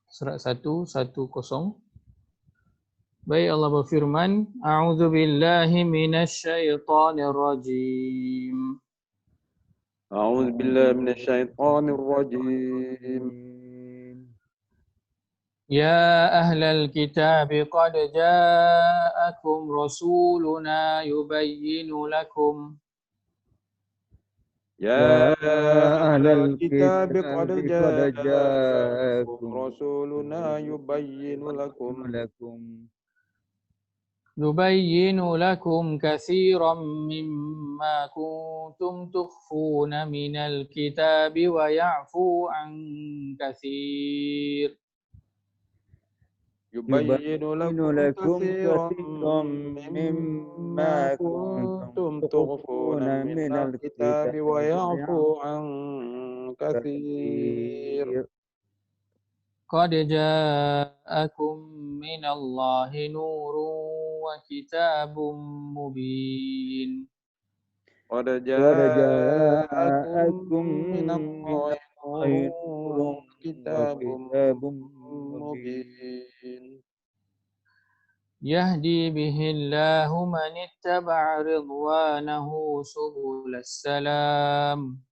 Surat 110. Baik, Allah berfirman, A'udzubillahi minasyaitonir rajim. أعوذ بالله من الشيطان الرجيم. يا أهل الكتاب قد جاءكم رسولنا يبين لكم يا أهل الكتاب قد جاءكم رسولنا يبين لكم كثيرا مما كنتم تخفون من الكتاب ويعفو عن كثير. يبين لكم كثيرا مما كنتم تخفون من الكتاب ويعفو عن كثير. قد جاءكم من الله نور وكتاب مبين. قد جاءكم من الله نور وكتاب مبين. يهدي به الله من اتبع رضوانه سبل السلام.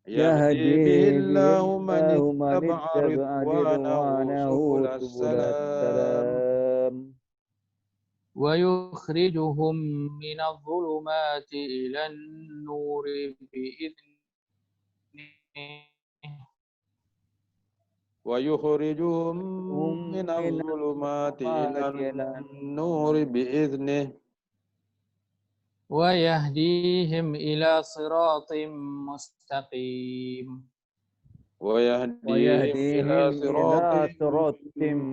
يهدي به الله من اتبع رضوانه سبل السلام. ويخرجهم من الظلمات إلى النور بإذنه ويخرجهم من الظلمات إلى النور بإذنه ويهديهم إلى صراط مستقيم ويهديهم إلى صراط صراط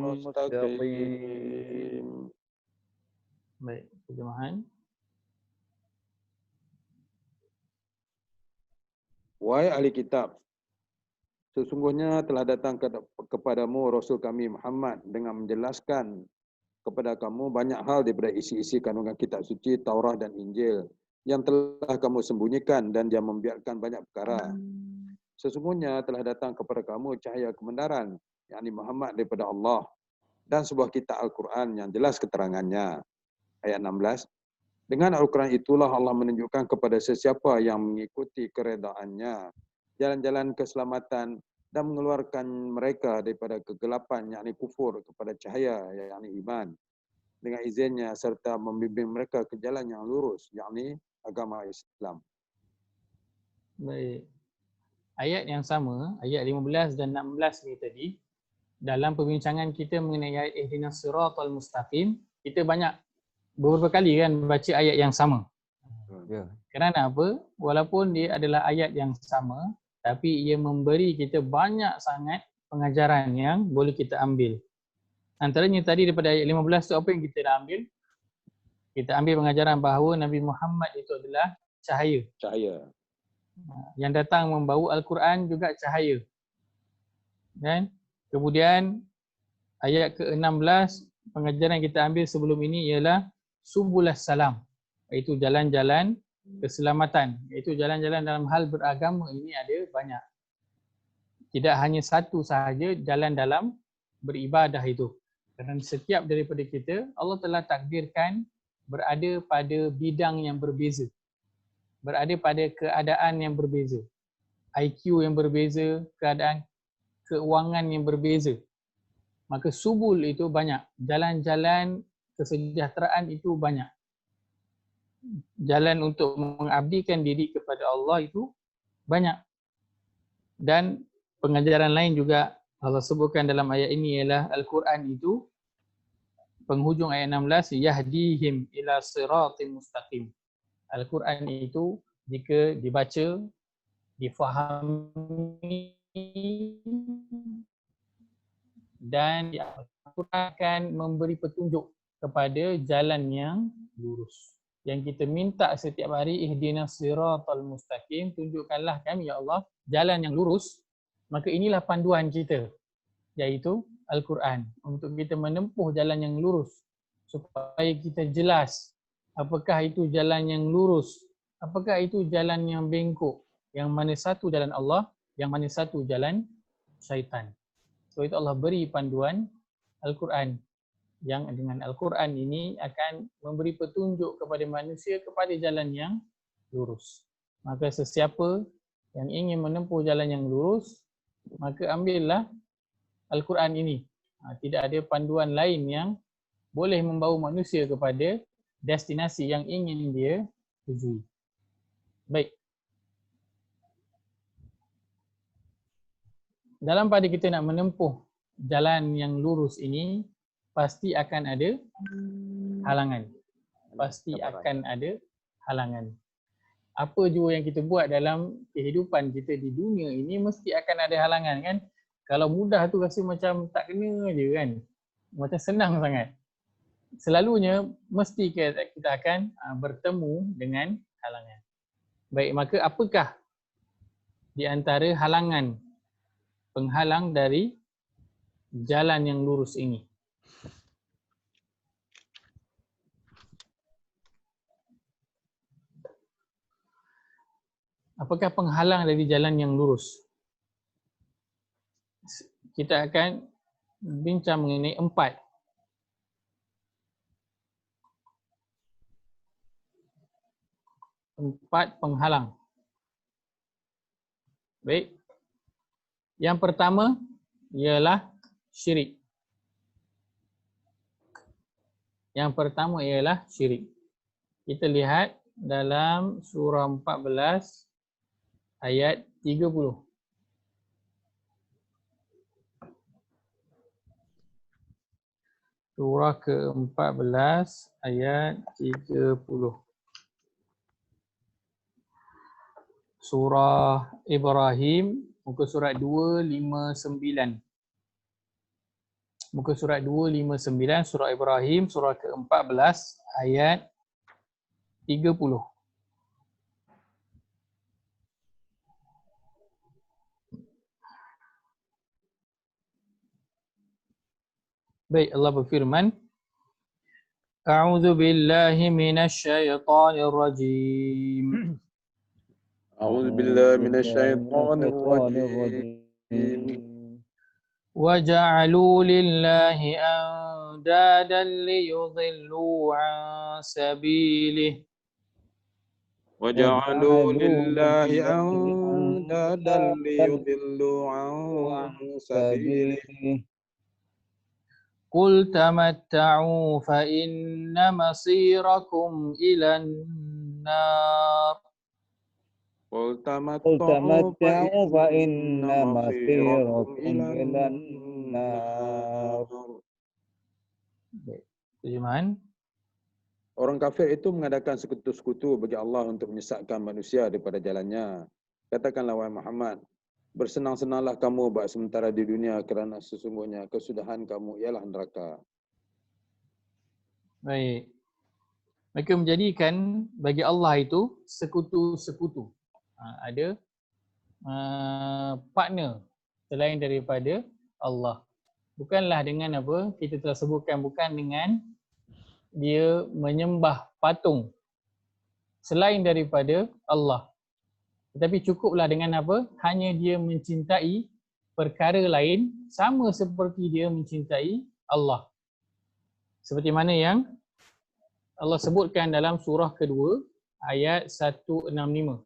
مستقيم. Baik, terjemahan. Wahai ahli kitab, sesungguhnya telah datang kepadamu Rasul kami Muhammad dengan menjelaskan kepada kamu banyak hal daripada isi-isi kandungan kitab suci, Taurat dan Injil yang telah kamu sembunyikan dan dia membiarkan banyak perkara. Sesungguhnya telah datang kepada kamu cahaya kebenaran, yakni Muhammad daripada Allah dan sebuah kitab Al-Quran yang jelas keterangannya. Ayat 16. Dengan Al-Quran itulah Allah menunjukkan kepada sesiapa yang mengikuti keredaannya jalan-jalan keselamatan dan mengeluarkan mereka daripada kegelapan yakni kufur kepada cahaya yakni iman dengan izinnya serta membimbing mereka ke jalan yang lurus yakni agama Islam. Baik. Ayat yang sama, ayat 15 dan 16 ni tadi, dalam perbincangan kita mengenai ayat ihdinas siratal mustaqim, kita banyak beberapa kali kan baca ayat yang sama. Ya. Kerana apa? Walaupun dia adalah ayat yang sama, tapi ia memberi kita banyak sangat pengajaran yang boleh kita ambil. Antaranya tadi daripada ayat 15 tu apa yang kita dah ambil? Kita ambil pengajaran bahawa Nabi Muhammad itu adalah cahaya. Cahaya. Yang datang membawa Al-Quran juga cahaya. Dan kemudian ayat ke-16 pengajaran yang kita ambil sebelum ini ialah Subulas Salam, iaitu jalan-jalan keselamatan, iaitu jalan-jalan dalam hal beragama ini ada banyak. Tidak hanya satu sahaja jalan dalam beribadah itu. Kerana setiap daripada kita Allah telah takdirkan berada pada bidang yang berbeza. Berada pada keadaan yang berbeza. IQ yang berbeza, keadaan keuangan yang berbeza. Maka subul itu banyak. Jalan-jalan kesejahteraan itu banyak. Jalan untuk mengabdikan diri kepada Allah itu banyak. Dan pengajaran lain juga Allah sebutkan dalam ayat ini ialah Al-Quran itu penghujung ayat 16 yahdihim ila siratim mustaqim. Al-Quran itu jika dibaca, difahami dan Al-Quran akan memberi petunjuk kepada jalan yang lurus. Yang kita minta setiap hari ihdinas siratal mustaqim, tunjukkanlah kami ya Allah jalan yang lurus. Maka inilah panduan kita, iaitu Al-Quran, untuk kita menempuh jalan yang lurus supaya kita jelas apakah itu jalan yang lurus, apakah itu jalan yang bengkok, yang mana satu jalan Allah, yang mana satu jalan syaitan. Sebab itu Allah beri panduan Al-Quran, yang dengan Al-Quran ini akan memberi petunjuk kepada manusia kepada jalan yang lurus. Maka sesiapa yang ingin menempuh jalan yang lurus, maka ambillah Al-Quran ini. Tidak ada panduan lain yang boleh membawa manusia kepada destinasi yang ingin dia tujui. Baik. Dalam pada kita nak menempuh jalan yang lurus ini, pasti akan ada halangan. Pasti akan ada halangan. Apa jua yang kita buat dalam kehidupan kita di dunia ini mesti akan ada halangan kan. Kalau mudah tu rasa macam tak kena je kan. Macam senang sangat. Selalunya mesti kita akan bertemu dengan halangan. Baik, maka apakah di antara halangan penghalang dari jalan yang lurus ini? Apakah penghalang dari jalan yang lurus? Kita akan bincang mengenai 4 penghalang. Baik. Yang pertama ialah syirik. Yang pertama ialah syirik. Kita lihat dalam surah 14 ayat 30. Surah ke-14 ayat 30. Surah Ibrahim, muka surat 259. Muka surat 259, surah Ibrahim, surah ke-14 ayat 30. Baik, Allah berfirman, A'udzu billahi minasyaitonir rajim. أعوذ بالله من الشيطان الرجيم وَجَعَلُوا لِلَّهِ أَنْدَادًا لِيُضِلُّوا عَنْ سَبِيلِهِ وجعلوا لله أندادا ليضلوا عن سبيله قُلْ تَمَتَّعُوا فَإِنَّ مَصِيرَكُمْ إِلَى النَّارِ قل قل تمتعوا تمتعوا فإن فإن مصيركم مصيركم إلى إلى النار. النار. Terjemahan. Orang kafir itu mengadakan sekutu-sekutu bagi Allah untuk menyesatkan manusia daripada jalannya. Katakanlah wahai Muhammad, bersenang-senanglah kamu buat sementara di dunia kerana sesungguhnya kesudahan kamu ialah neraka. Baik. Mereka menjadikan bagi Allah itu sekutu-sekutu. Ada partner selain daripada Allah. Bukanlah dengan apa kita telah sebutkan, bukan dengan dia menyembah patung selain daripada Allah. Tetapi cukuplah dengan apa? Hanya dia mencintai perkara lain sama seperti dia mencintai Allah. Seperti mana yang Allah sebutkan dalam surah kedua ayat 165.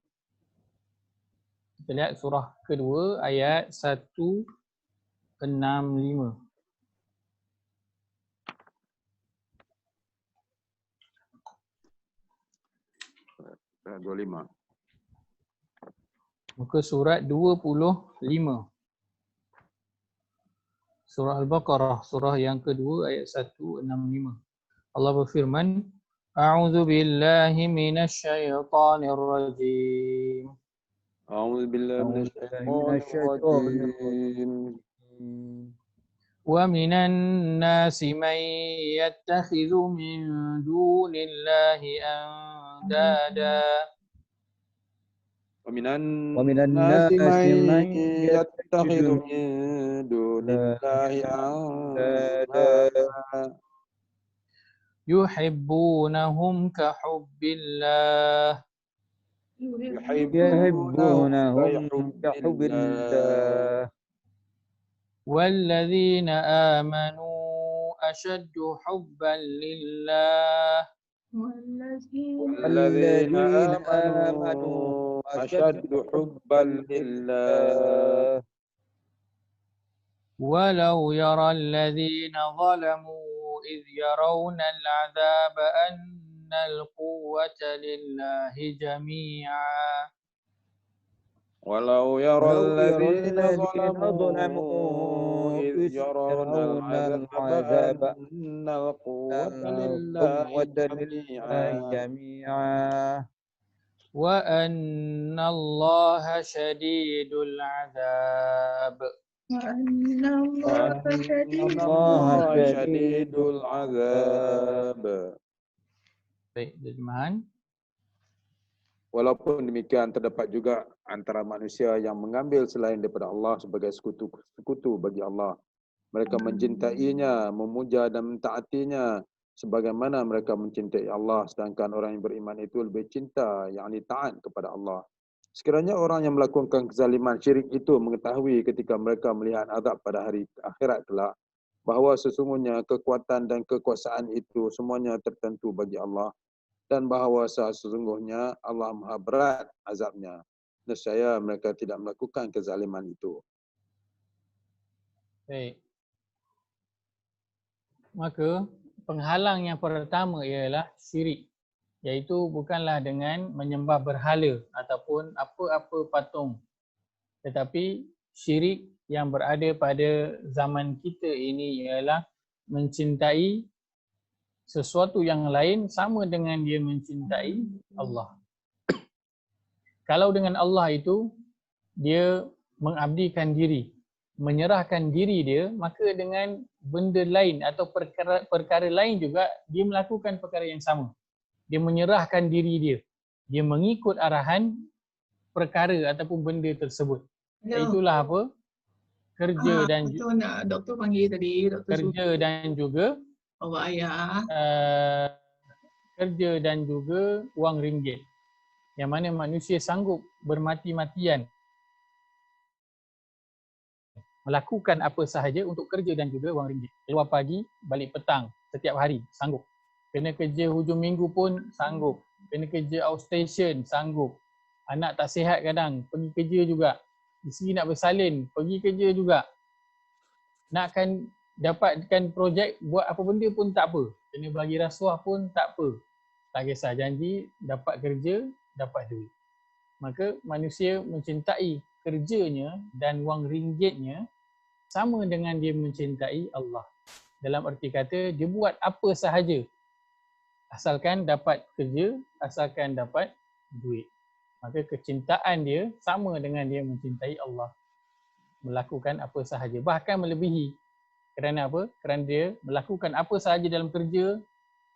Kita lihat surah kedua ayat 165. 25. Muka surat 25. Surah Al-Baqarah, surah yang kedua ayat 165. Allah berfirman, A'udzu billahi minasyaitonir rajim. أعوذ بالله من الشيطان الرجيم. وَمِنَ النَّاسِ مَن يَتَّخِذُ مِن دُونِ اللَّهِ أَندَادًا ومن ومن الناس الناس من من يتخذ يتخذ من دون الله أندادا أندادا يُحِبُّونَهُمْ كَحُبِّ اللَّهِ يحبونهم يحبونهم كحب كحب الله الله وَالَّذِينَ آمَنُوا أَشَدُّ حُبًّا لِلَّهِ والذين والذين آمنوا آمنوا أشد حبا لله وَلَوْ يَرَى الَّذِينَ ظَلَمُوا إِذْ يَرَوْنَ الْعَذَابَ أَنَّ الْقُوَّةَ لِلَّهِ جَمِيعًا ولو يرى الذين ظلموا إذ إذ يرون يرون العذاب العذاب أن القوة أن لله القوة جميعا لله جميعا وَأَنَّ اللَّهَ شَدِيدُ الْعَذَابِ وأن الله وأن شديد الله شديد شديد العذاب. Baik, terjemahan. Walaupun demikian, terdapat juga antara manusia yang mengambil selain daripada Allah sebagai sekutu bagi Allah. Mereka mencintainya, memuja dan mentaatinya sebagaimana mereka mencintai Allah, sedangkan orang yang beriman itu lebih cinta, yakni taat kepada Allah. Sekiranya orang yang melakukan kezaliman syirik itu mengetahui ketika mereka melihat azab pada hari akhirat kelak, bahawa sesungguhnya kekuatan dan kekuasaan itu semuanya tertentu bagi Allah, dan bahawa sesungguhnya Allah Maha berat azabnya, nescaya mereka tidak melakukan kezaliman itu. Baik. Maka penghalang yang pertama ialah syirik, iaitu bukanlah dengan menyembah berhala ataupun apa-apa patung, tetapi syirik yang berada pada zaman kita ini ialah mencintai sesuatu yang lain sama dengan dia mencintai Allah. Kalau dengan Allah itu dia mengabdikan diri, menyerahkan diri dia, maka dengan benda lain atau perkara lain juga dia melakukan perkara yang sama. Dia menyerahkan diri dia. Dia mengikut arahan perkara ataupun benda tersebut. Itulah apa? Kerja dan Itu nak doktor panggil tadi, doktor kerja dan juga bawa ayah. kerja dan juga wang ringgit. Yang mana manusia sanggup bermati-matian melakukan apa sahaja untuk kerja dan juga wang ringgit. Keluar pagi, balik petang, setiap hari, sanggup. Kena kerja hujung minggu pun sanggup. Kena kerja outstation, sanggup. Anak tak sihat kadang, pergi kerja juga. Isteri nak bersalin, pergi kerja juga. Nakkan dapatkan projek, buat apa benda pun tak apa. Kena bagi rasuah pun tak apa. Tak kisah, janji dapat kerja, dapat duit. Maka manusia mencintai kerjanya dan wang ringgitnya sama dengan dia mencintai Allah. Dalam erti kata, dia buat apa sahaja asalkan dapat kerja, asalkan dapat duit. Maka kecintaan dia sama dengan dia mencintai Allah. Melakukan apa sahaja, bahkan melebihi. Kerana apa? Kerana dia melakukan apa sahaja dalam kerja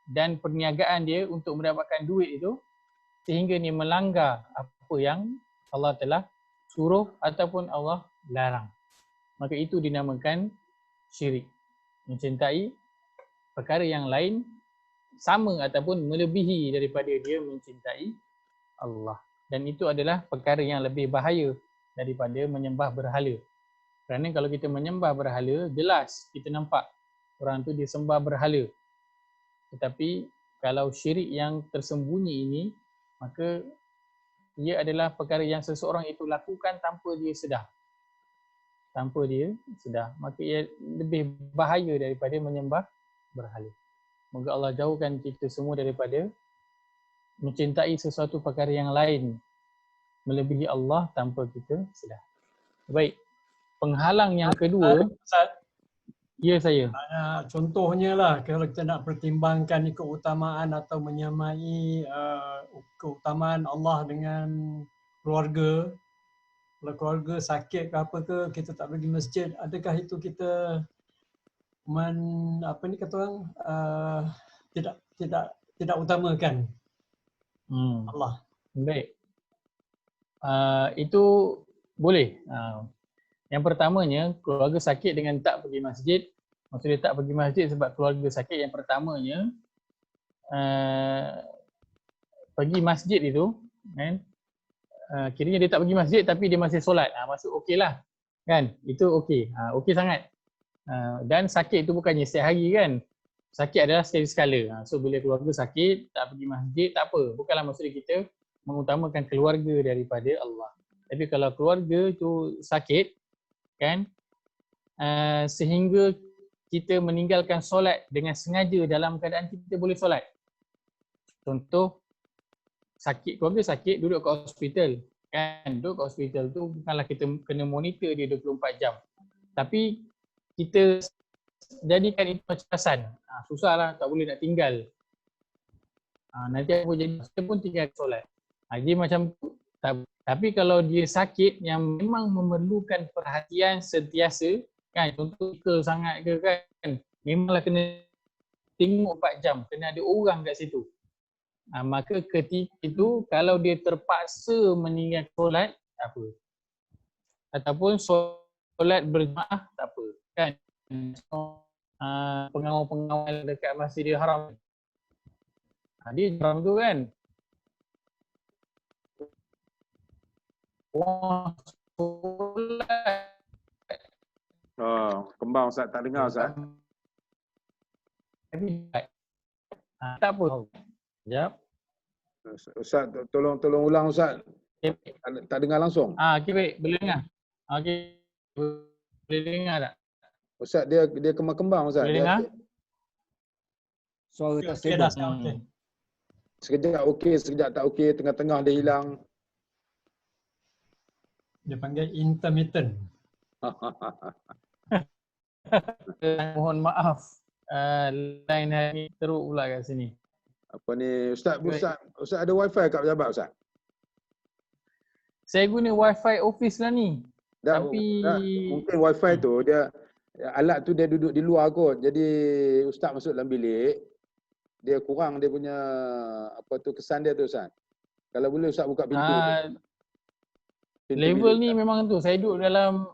dan perniagaan dia untuk mendapatkan duit itu sehingga dia melanggar apa yang Allah telah suruh ataupun Allah larang. Maka itu dinamakan syirik. Mencintai perkara yang lain sama ataupun melebihi daripada dia mencintai Allah. Dan itu adalah perkara yang lebih bahaya daripada menyembah berhala. Kerana kalau kita menyembah berhala, jelas kita nampak orang tu dia sembah berhala. Tetapi kalau syirik yang tersembunyi ini, maka ia adalah perkara yang seseorang itu lakukan tanpa dia sedar. Tanpa dia sedar. Maka ia lebih bahaya daripada menyembah berhala. Moga Allah jauhkan kita semua daripada mencintai sesuatu perkara yang lain melebihi Allah tanpa kita sedar. Baik. Penghalang yang kedua, Ustaz, ya saya. contohnya lah kalau kita nak pertimbangkan keutamaan atau menyamai keutamaan Allah dengan keluarga. Kalau keluarga sakit ke apa ke, kita tak pergi masjid, adakah itu kita kata orang tidak utamakan Allah? Baik. Itu boleh. Yang pertamanya, keluarga sakit dengan tak pergi masjid. Maksudnya tak pergi masjid sebab keluarga sakit. Yang pertamanya, pergi masjid itu, kan? Kiranya dia tak pergi masjid tapi dia masih solat. Masuk okey lah. Kan? Itu okey. Okey sangat. Dan sakit itu bukannya setiap hari kan. Sakit adalah sekali sekala. So bila keluarga sakit, tak pergi masjid, tak apa. Bukanlah maksud kita mengutamakan keluarga daripada Allah. Tapi kalau keluarga itu sakit, kan, sehingga kita meninggalkan solat dengan sengaja dalam keadaan kita boleh solat. Contoh, keluarga sakit duduk kat hospital, kan, duduk kat hospital tu bukanlah kita kena monitor dia 24 jam. Tapi kita jadikan itu macam alasan. Susahlah, tak boleh nak tinggal. Nanti apa jadi, kita pun tinggal solat. Jadi macam tu. Tapi kalau dia sakit yang memang memerlukan perhatian sentiasa, kan, contoh ke sangat ke kan, memanglah kena tengok 4 jam, kena ada orang kat situ. Maka ketika itu kalau dia terpaksa meninggalkan solat, tak apa. Ataupun solat berjemaah, tak apa. Kan, pengawal-pengawal dekat Masjidil Haram, dia haram tu kan. Solat. Kembang Ustaz, tak dengar Ustaz. Tak apa. Sekejap. Ustaz, tolong ulang Ustaz. Okay. Tak dengar langsung. Okey baik, boleh dengar. Okey. Boleh dengar tak? Ustaz, dia kembang-kembang Ustaz. Boleh dengar? Suara Okey, tak okey dah stable. sekarang okey. Sekejap okey, sekejap tak okey, tengah-tengah dia hilang. Dia panggil intermittent. Mohon maaf. Line hari ni teruk pula kat sini. Apa ni, Ustaz Baik. ada wifi kat pejabat Ustaz? Saya guna wifi office lah ni. Tapi Mungkin wifi tu dia alat tu dia duduk di luar kot. Jadi Ustaz masuk dalam bilik, dia kurang dia punya apa tu kesan dia tu Ustaz. Kalau boleh Ustaz buka pintu. Pintu level bilik. ni memang tu. Saya duduk dalam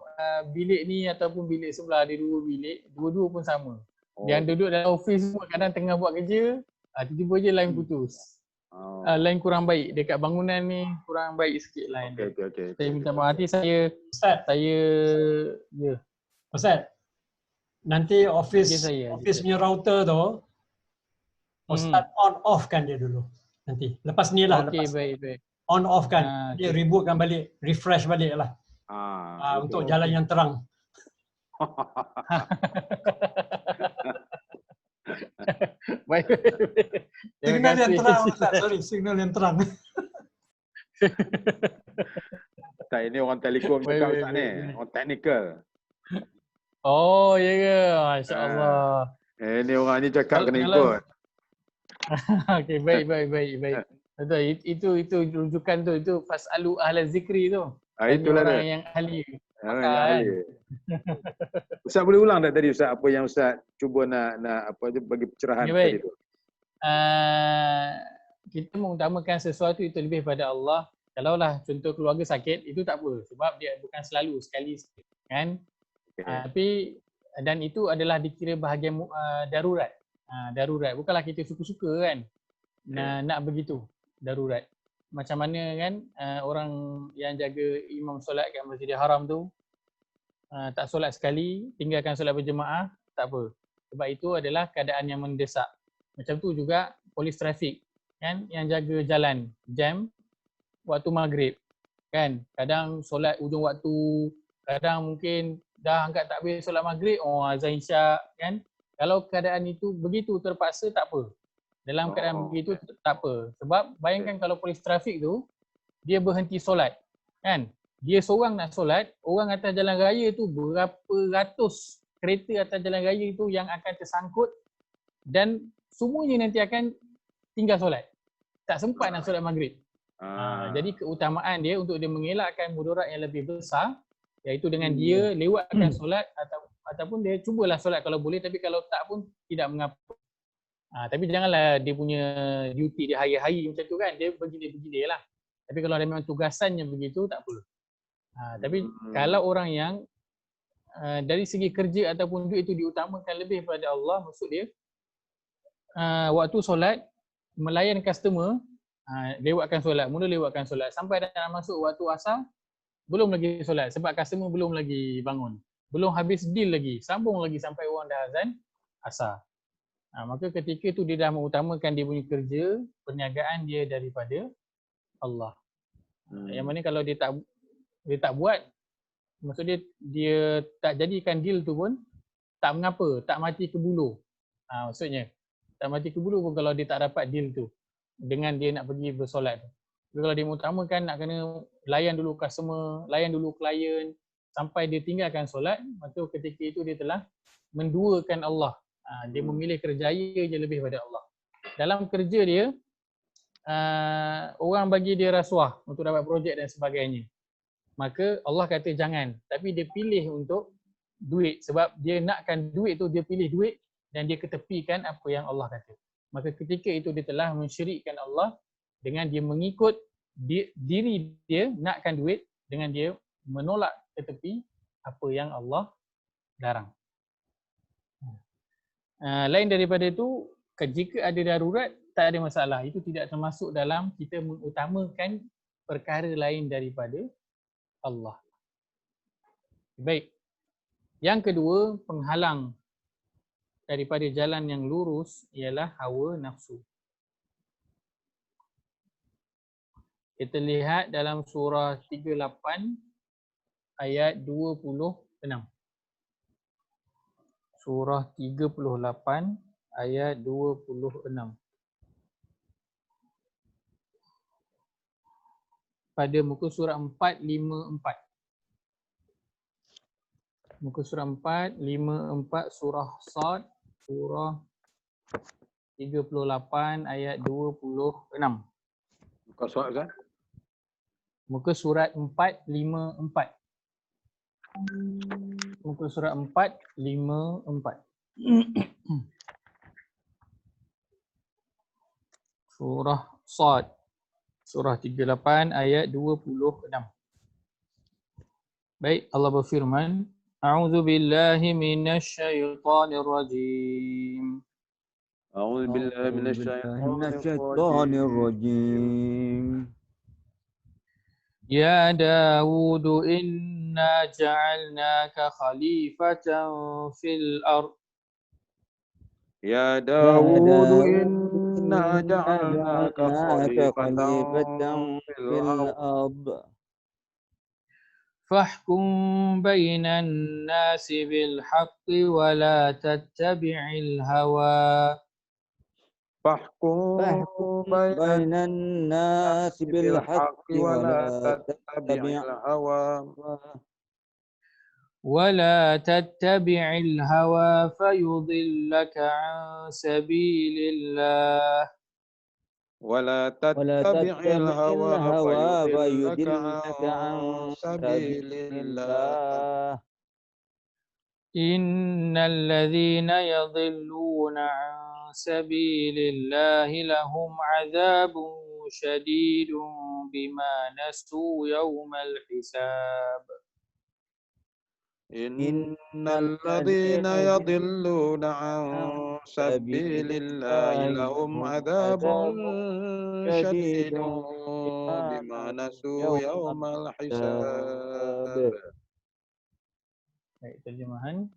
bilik ni ataupun bilik sebelah, ada dua bilik, dua-dua pun sama. Yang duduk dalam office semua kadang tengah buat kerja, tiba-tiba je line putus. Line kurang baik dekat bangunan ni, kurang baik sikit line dia. Okey. Saya minta maaf. Nanti saya Ustaz, Ustaz. Nanti office punya router tu Ustaz on off kan dia dulu. Nanti. Lepas ni lah, okey, lepas baik. on off kan. Dia rebootkan balik, refresh balik lah. Untuk jalan yang terang. Baik. Signal yang terang Ustaz. Sorry, signal yang terang. Tak, ini orang telekom cakap Ustaz ni. Orang teknikal. Oh, ya ke? Masya-Allah. Ini orang ni cakap kena Kalau- ikut. Okey, baik. Betul. Itu rujukan tu, itu fasalu ahla zikri tu. Itulah orang dia. yang ahli. Yang ahli. Ustaz boleh ulang tak tadi Ustaz apa yang Ustaz cuba nak apa je bagi pencerahan Ya, baik. tadi tu. Kita mengutamakan sesuatu itu lebih pada Allah. Kalaulah contoh keluarga sakit, itu tak apa sebab dia bukan selalu, sekali kan. Tapi dan itu adalah dikira bahagian darurat. Darurat, bukanlah kita suka-suka kan nak begitu, darurat. Macam mana kan orang yang jaga imam solat kat Masjidil Haram tu tak solat sekali, tinggalkan solat berjemaah, tak apa. Sebab itu adalah keadaan yang mendesak. Macam tu juga polis trafik kan yang jaga jalan, jam waktu maghrib kan. Kadang solat ujung waktu, kadang mungkin dah angkat takbir solat maghrib, azan isyak kan. Kalau keadaan itu begitu terpaksa, tak apa. Dalam keadaan begitu tak apa. Sebab bayangkan kalau polis trafik tu dia berhenti solat kan. Dia seorang nak solat, orang atas jalan raya tu berapa ratus kereta atas jalan raya itu yang akan tersangkut dan semuanya nanti akan tinggal solat. Tak sempat nak solat maghrib. Jadi keutamaan dia untuk dia mengelakkan mudarat yang lebih besar, iaitu dengan dia lewatkan solat ataupun dia cubalah solat kalau boleh, tapi kalau tak pun tidak mengapa. Tapi janganlah dia punya duty dia hari-hari macam tu kan, dia bergilir-bergilir lah. Tapi kalau ada memang tugasannya begitu, tak apa. Tapi kalau orang yang dari segi kerja ataupun duit itu diutamakan lebih pada Allah, maksud dia waktu solat melayan customer, lewatkan solat, mula lewatkan solat sampai dah masuk waktu asar belum lagi solat sebab customer belum lagi bangun, belum habis deal lagi, sambung lagi sampai orang dah azan asar. Maka ketika tu dia dah mengutamakan dia punya kerja, perniagaan dia daripada Allah. Yang mana kalau dia tak buat, maksud dia tak jadikan deal tu pun tak mengapa, tak mati ke buluh. Maksudnya tak mati ke buluh pun kalau dia tak dapat deal tu dengan dia nak pergi bersolat tu. Tapi kalau dia mengutamakan nak kena layan dulu customer, layan dulu klien sampai dia tinggalkan solat, maka ketika itu dia telah menduakan Allah. Dia memilih kerjaya je lebih pada Allah. Dalam kerja dia, orang bagi dia rasuah untuk dapat projek dan sebagainya. Maka Allah kata jangan, tapi dia pilih untuk duit sebab dia nakkan duit tu, dia pilih duit dan dia ketepikan apa yang Allah kata. Maka ketika itu dia telah mensyirikkan Allah dengan dia mengikut diri dia nakkan duit dengan dia menolak ke tepi apa yang Allah larang. Lain daripada itu, jika ada darurat tak ada masalah. Itu tidak termasuk dalam kita mengutamakan perkara lain daripada Allah. Baik. Yang kedua, penghalang daripada jalan yang lurus ialah hawa nafsu. Kita lihat dalam surah 38 ayat 26. Surah 38 ayat 26. Pada muka surat 454. Muka surat 454 surah Sad, surah 38 ayat 26. Buka surat kan? Muka surat 454. Muka surat 454. Surah Sad, surah 38 ayat 26. Baik, Allah berfirman, A'udzu billahi minasyaitonir rajim. A'udzu billahi minasyaitonir الشيطان rajim. الرجيم. Ya Dawud inna ja'alnaka khalifatan fil ard. Ya يا Dawud داود inna إنا ja'alnaka جعلناك khalifatan خليفة fil في ardh. الأرض فاحكم بين الناس بالحق ولا تتبع الهوى. Fahkum فاحكم bainan بين الناس nasi bil بالحق haqqi wa la ولا تتبع tattabi'il hawa. ولا تتبع الهوى فيضلك عن سبيل الله. ولا ولا تتبعil تتبع hawa الهوى fayudillaka فيضلك عن an سبيل sabilillah. الله إن الذين يضلون عن سبيل الله لهم عذاب شديد بما نسوا يوم الحساب. إن الذين يضلون عن سبيل الله لهم عذاب شديد بما نسوا يوم الحساب. Baik, terjemahan.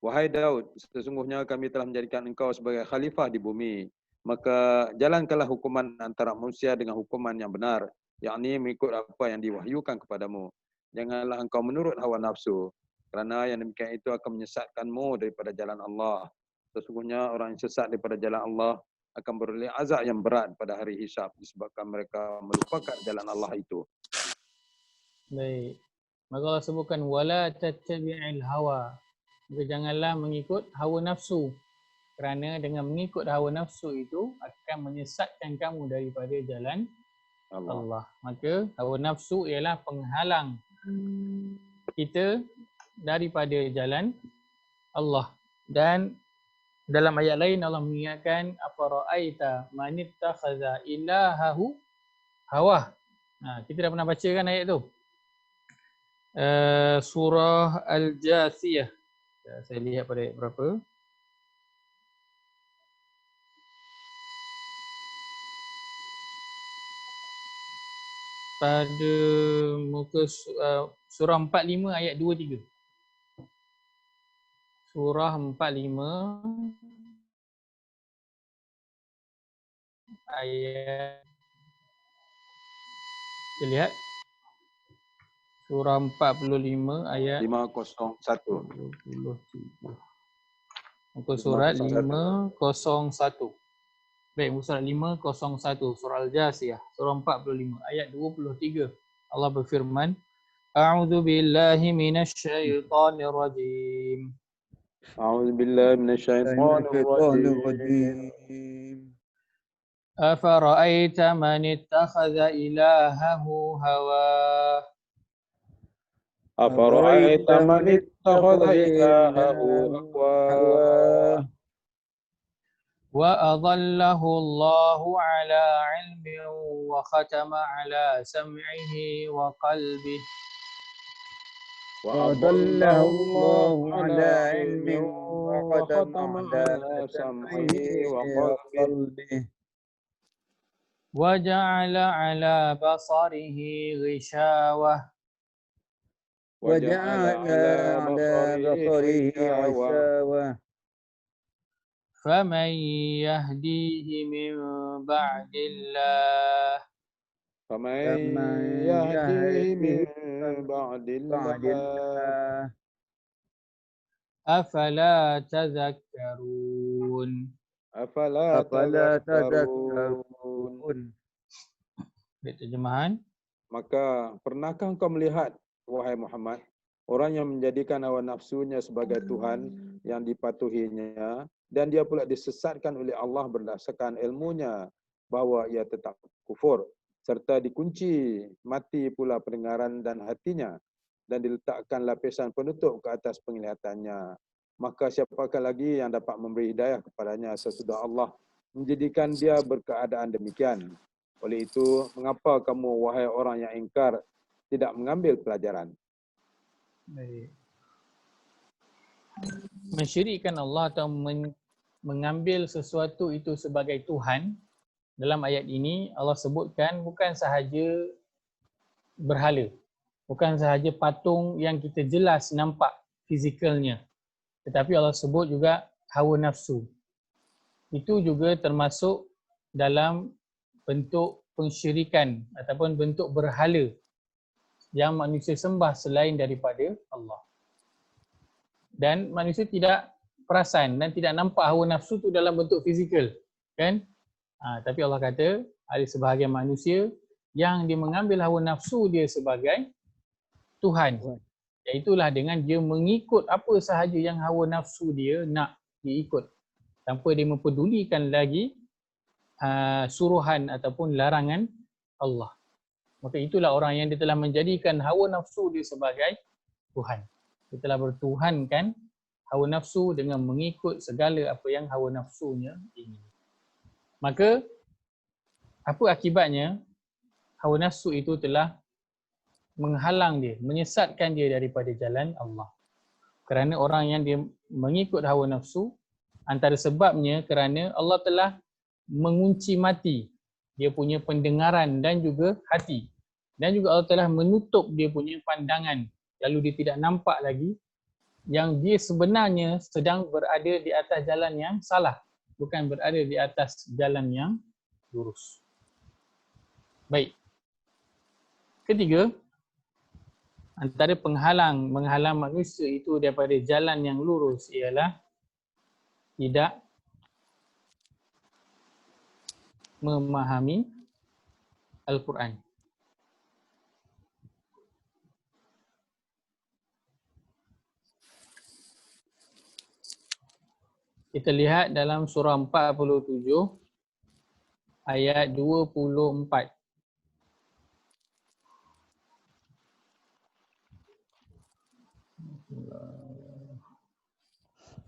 Wahai Daud, sesungguhnya kami telah menjadikan engkau sebagai khalifah di bumi. Maka jalankanlah hukuman antara manusia dengan hukuman yang benar, yakni mengikut apa yang diwahyukan kepadamu. Janganlah engkau menurut hawa nafsu, kerana yang demikian itu akan menyesatkanmu daripada jalan Allah. Sesungguhnya orang yang sesat daripada jalan Allah akan beroleh azab yang berat pada hari hisab disebabkan mereka melupakan jalan Allah itu. Baik. Maka Allah sebutkan wala tattabi'il hawa. Maka janganlah mengikut hawa nafsu. Kerana dengan mengikut hawa nafsu itu akan menyesatkan kamu daripada jalan Allah. Maka hawa nafsu ialah penghalang kita daripada jalan Allah. Dan dalam ayat lain Allah mengingatkan afara'aita man ittakhadha ilahahu hawa. Kita dah pernah baca kan ayat tu. Surah Al-Jathiyah. Saya lihat pada ayat berapa. Pada muka surah 45 ayat 23. Surah 45 ayat, kita lihat surah 45 ayat 501. 23. Muka surat 501. Baik, muka surat 501 surah Al-Jasiyah, surah 45 ayat 23. Allah berfirman, A'udzu billahi minasyaitonir rajim. A'udzu billahi minasyaitonir rajim. Afara'aita man ittakhadha ilahahu hawah. Afara'aita man ittakhadha ilahahu hawah. Wa adallahu Allahu ala ilmin wa khatama ala sam'ihi wa qalbihi. وأضله الله على علم وختم على سمعه وقلبه وجعل على بصره غشاوة. وجعل على بصره غشاوة فمن يهديه من بعد الله. فمن يهديه من بعد الله أفلا تذكرون. tadhakkarun. Afala Afala tadhakkarun. tadhakkarun. Terjemahan. Maka pernahkah engkau melihat, wahai Muhammad, orang yang menjadikan hawa nafsunya sebagai Tuhan yang dipatuhinya, dan dia pula disesatkan oleh Allah berdasarkan ilmunya bahawa ia tetap kufur, serta dikunci mati pula pendengaran dan hatinya, dan diletakkan lapisan penutup ke atas penglihatannya. Maka siapakah lagi yang dapat memberi hidayah kepadanya sesudah Allah menjadikan dia berkeadaan demikian? Oleh itu, mengapa kamu, wahai orang yang ingkar, tidak mengambil pelajaran? Baik. Mensyirikkan Allah atau mengambil sesuatu itu sebagai Tuhan, dalam ayat ini Allah sebutkan bukan sahaja berhala, bukan sahaja patung yang kita jelas nampak fizikalnya, tetapi Allah sebut juga hawa nafsu. Itu juga termasuk dalam bentuk pensyirikan ataupun bentuk berhala yang manusia sembah selain daripada Allah. Dan manusia tidak perasan dan tidak nampak hawa nafsu tu dalam bentuk fizikal, kan? Tapi Allah kata ada sebahagian manusia yang dia mengambil hawa nafsu dia sebagai Tuhan. Iaitulah dengan dia mengikut apa sahaja yang hawa nafsu dia nak diikut, tanpa dia mempedulikan lagi suruhan ataupun larangan Allah. Maka itulah orang yang dia telah menjadikan hawa nafsu dia sebagai Tuhan. Dia telah bertuhankan hawa nafsu dengan mengikut segala apa yang hawa nafsunya ingin. Maka apa akibatnya? Hawa nafsu itu telah menghalang dia, menyesatkan dia daripada jalan Allah. Kerana orang yang dia mengikut hawa nafsu, antara sebabnya kerana Allah telah mengunci mati dia punya pendengaran dan juga hati, dan juga Allah telah menutup dia punya pandangan, lalu dia tidak nampak lagi yang dia sebenarnya sedang berada di atas jalan yang salah, bukan berada di atas jalan yang lurus. Baik. Ketiga, antara menghalang manusia itu daripada jalan yang lurus ialah tidak memahami Al-Quran. Kita lihat dalam surah 47 ayat 24.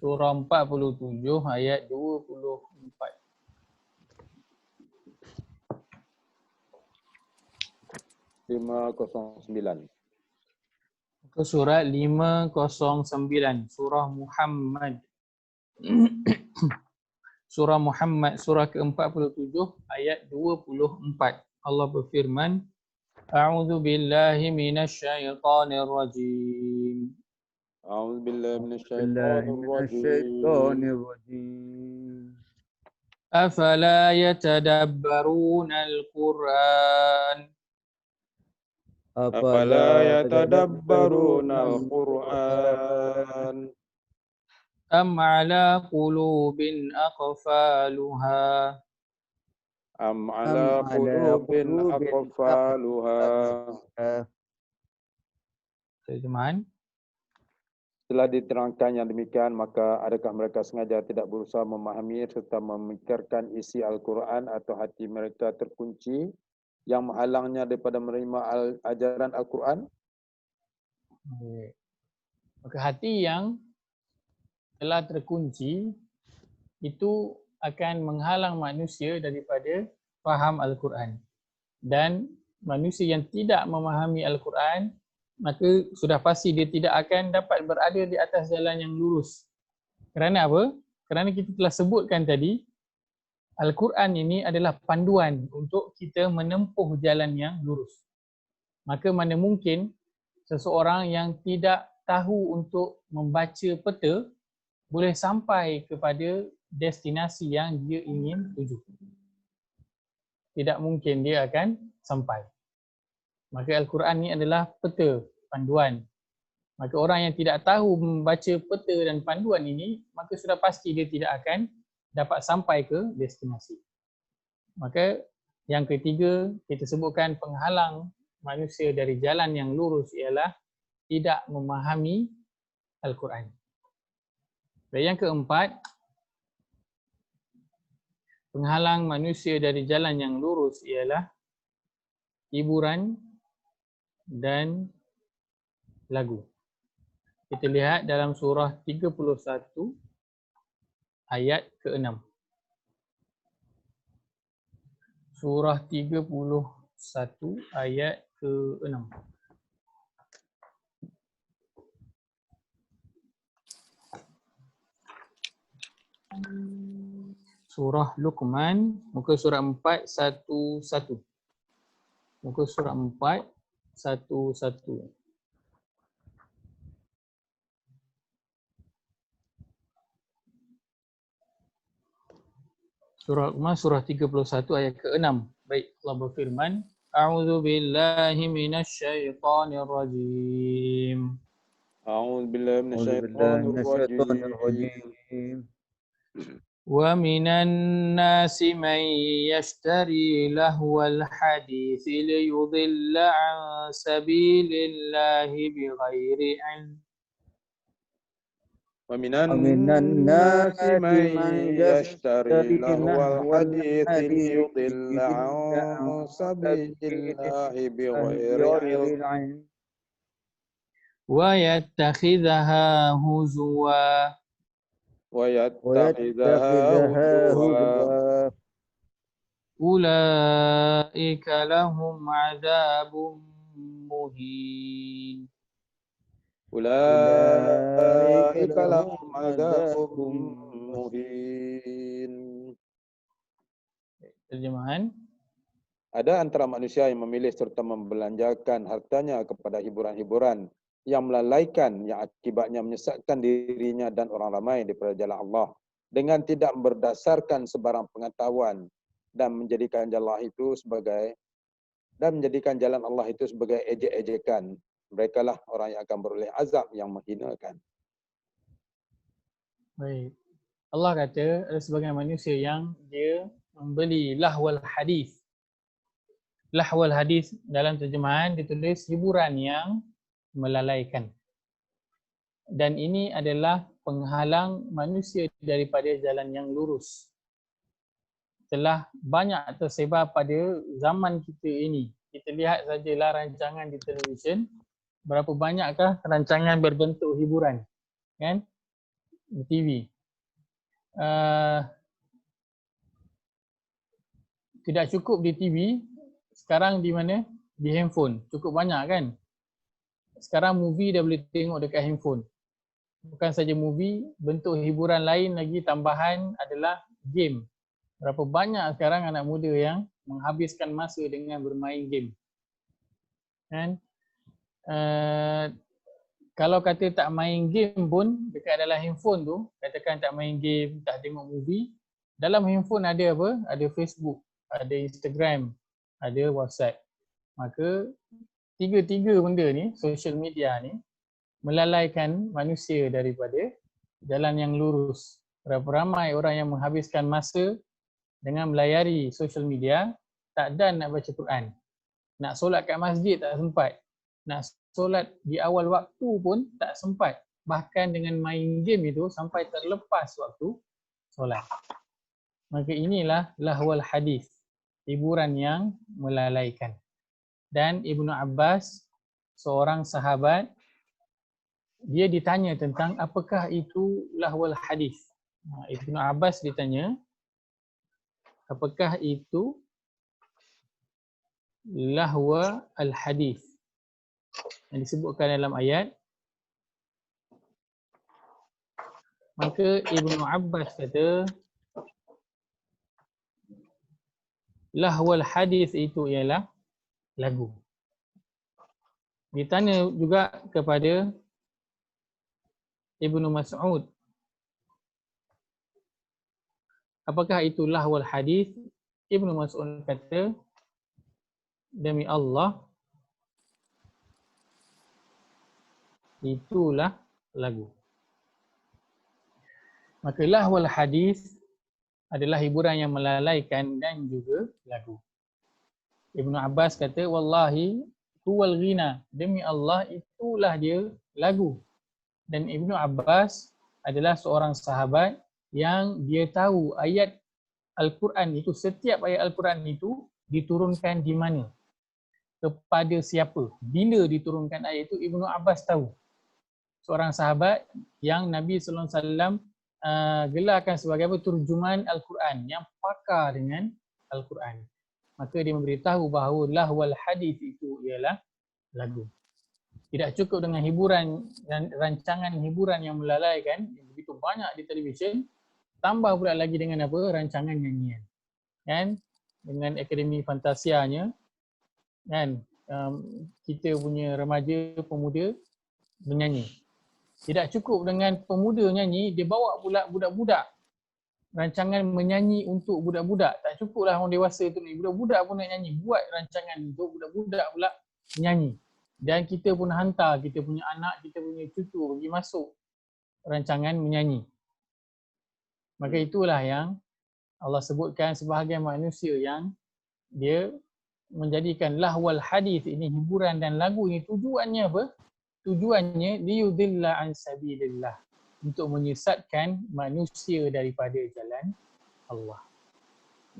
Surah 47 ayat 24. Ke surat 509, surah Muhammad. Surah Muhammad, surah ke-47 ayat 24. Allah berfirman, A'udzu billahi minasyaitonir rajim. A'udzu billahi Minasyaitonir rajim. Afala yatadabbaruna al-Qur'an Afala yatadabbaruna al-Qur'an am ala qulubin aqfaluha. am ala qulubin aqfaluha. Terjemahan. Setelah diterangkan yang demikian, maka adakah mereka sengaja tidak berusaha memahami serta memikirkan isi Al-Quran, atau hati mereka terkunci yang menghalangnya daripada menerima ajaran Al-Quran? Maka hati yang telah terkunci itu akan menghalang manusia daripada faham Al-Quran. Dan manusia yang tidak memahami Al-Quran, maka sudah pasti dia tidak akan dapat berada di atas jalan yang lurus. Kerana apa? Kerana kita telah sebutkan tadi, Al-Quran ini adalah panduan untuk kita menempuh jalan yang lurus. Maka mana mungkin seseorang yang tidak tahu untuk membaca peta boleh sampai kepada destinasi yang dia ingin tuju. Tidak mungkin dia akan sampai. Maka Al-Quran ni adalah peta, panduan. Maka orang yang tidak tahu membaca peta dan panduan ini, maka sudah pasti dia tidak akan dapat sampai ke destinasi. Maka yang ketiga, kita sebutkan penghalang manusia dari jalan yang lurus ialah tidak memahami Al-Quran. Dan yang keempat, penghalang manusia dari jalan yang lurus ialah hiburan dan lagu. Kita lihat dalam surah 31 ayat ke-6. Surah 31 ayat ke-6. Surah Luqman, muka surat 411. Muka surat 411. Surah Luqman, surah 31 ayat ke-6. Baik, Allah berfirman, A'udzu billahi minasyaitonir rajim. A'udzu billahi أعوذ بالله من الشيطان rajim. الرجيم. وَمِنَ النَّاسِ مَن يَشْتَرِي لَهْوَ الْحَدِيثِ لِيُضِلَّ عَن سَبِيلِ اللَّهِ بِغَيْرِ عِلْمٍ ومن ومن الناس الناس من من يشتري يشتري لهو لهو الحديث الحديث ليضل عن ليضل عن سبيل سبيل الله الله بغير بغير علم علم وَيَتَّخِذَهَا هُزُوًا ويتخذها ويتخذها هزوا هزوا أُولَئِكَ لَهُمْ عَذَابٌ مُهِينٌ. أولئك أولئك لهم لهم عذاب عذاب مهين. Terjemahan. Ada antara manusia yang memilih serta membelanjakan hartanya kepada hiburan-hiburan yang melalaikan, yang akibatnya menyesatkan dirinya dan orang ramai daripada jalan Allah dengan tidak berdasarkan sebarang pengetahuan dan menjadikan jalan Allah itu sebagai ejek-ejekan. Mereka lah orang yang akan beroleh azab yang menghinakan. Baik. Allah kata ada sebagian manusia yang dia membeli lahwal hadis. Lahwal hadis dalam terjemahan ditulis hiburan yang melalaikan. Dan ini adalah penghalang manusia daripada jalan yang lurus. Telah banyak tersebar pada zaman kita ini. Kita lihat sajalah rancangan di televisyen, berapa banyakkah rancangan berbentuk hiburan, kan? Di TV. Tidak cukup di TV, sekarang di mana? Di handphone. Cukup banyak kan? Sekarang movie dah boleh tengok dekat handphone. Bukan saja movie, bentuk hiburan lain lagi tambahan adalah game. Berapa banyak sekarang anak muda yang menghabiskan masa dengan bermain game. Kan? Kalau kata tak main game pun dekat dalam handphone tu, katakan tak main game, tak tengok movie, dalam handphone ada apa? Ada Facebook, ada Instagram, ada WhatsApp. Maka tiga-tiga benda ni, social media ni, melalaikan manusia daripada jalan yang lurus. Berapa ramai orang yang menghabiskan masa dengan melayari social media, tak dan nak baca Quran. Nak solat kat masjid tak sempat. Nak solat di awal waktu pun tak sempat. Bahkan dengan main game itu sampai terlepas waktu solat. Maka inilah lahwal hadis, hiburan yang melalaikan. Dan Ibnu Abbas, seorang sahabat, dia ditanya tentang apakah itu lahwal hadis. Ibnu Abbas ditanya, apakah itu lahwa al-hadis yang disebutkan dalam ayat. Maka Ibnu Abbas kata, lahwal hadis itu ialah lagu. Ditanya juga kepada Ibnu Mas'ud, apakah itu lahwal hadis? Ibnu Mas'ud kata, demi Allah, itulah lagu. Maka lahwal hadis adalah hiburan yang melalaikan dan juga lagu. Ibnu Abbas kata, wallahi huwal ghina, demi Allah itulah dia lagu. Dan Ibnu Abbas adalah seorang sahabat yang dia tahu ayat Al-Quran itu, setiap ayat Al-Quran itu diturunkan di mana, kepada siapa, bila diturunkan ayat itu, Ibnu Abbas tahu. Seorang sahabat yang Nabi SAW gelarkan sebagai apa? Turjuman Al-Quran, yang pakar dengan Al-Quran. Maka dia memberitahu bahawa lahwal hadis itu ialah lagu. Tidak cukup dengan hiburan dan rancangan hiburan yang melalaikan, yang begitu banyak di televisyen, tambah pula lagi dengan apa? Rancangan nyanyian. Kan? Dengan Akademi Fantasianya, kan? Kita punya remaja, pemuda menyanyi. Tidak cukup dengan pemuda nyanyi, dia bawa pula budak-budak. Rancangan menyanyi untuk budak-budak. Tak cukuplah orang dewasa tu ni. Budak-budak pun nak nyanyi. Buat rancangan untuk budak-budak pula menyanyi. Dan kita pun hantar kita punya anak, kita punya cucu pergi masuk rancangan menyanyi. Maka itulah yang Allah sebutkan sebahagian manusia yang dia menjadikan lahwal hadis ini, hiburan dan lagu ini, tujuannya apa? Tujuannya liyudilla an sabilillah, untuk menyesatkan manusia daripada jalan Allah.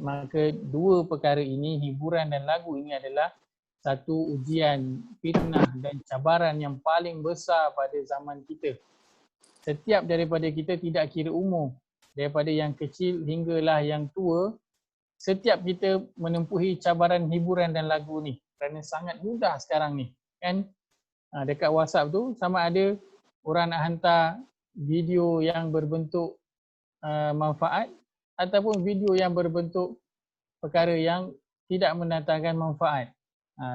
Maka dua perkara ini, hiburan dan lagu ini, adalah satu ujian, fitnah dan cabaran yang paling besar pada zaman kita. Setiap daripada kita, tidak kira umur, daripada yang kecil hinggalah yang tua, setiap kita menempuhi cabaran hiburan dan lagu ni. Kerana sangat mudah sekarang ni, kan? Dekat WhatsApp tu sama ada orang nak hantar video yang berbentuk manfaat ataupun video yang berbentuk perkara yang tidak mendatangkan manfaat.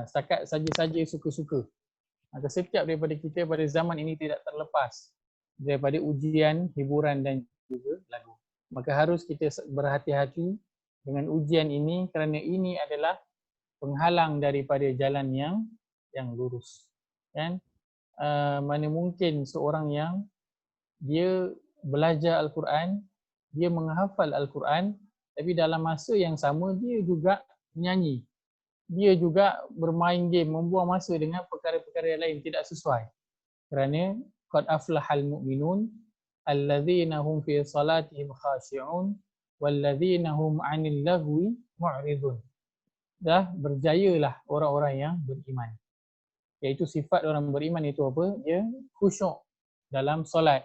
Setakat saja-saja suka-suka. Maka setiap daripada kita pada zaman ini tidak terlepas daripada ujian, hiburan dan juga lagu. Maka harus kita berhati-hati dengan ujian ini, kerana ini adalah penghalang daripada jalan yang lurus. Kan? Mana mungkin seorang yang dia belajar Al-Quran, dia menghafal Al-Quran, tapi dalam masa yang sama dia juga menyanyi. Dia juga bermain game, membuang masa dengan perkara-perkara yang lain, tidak sesuai. Kerana qad aflahal mu'minun alladzina hum fi salatihim khashi'un walladzina hum 'anil lagwi mu'ridun. Dah berjayalah orang-orang yang beriman. Iaitu sifat orang beriman itu apa? Dia khusyuk dalam solat.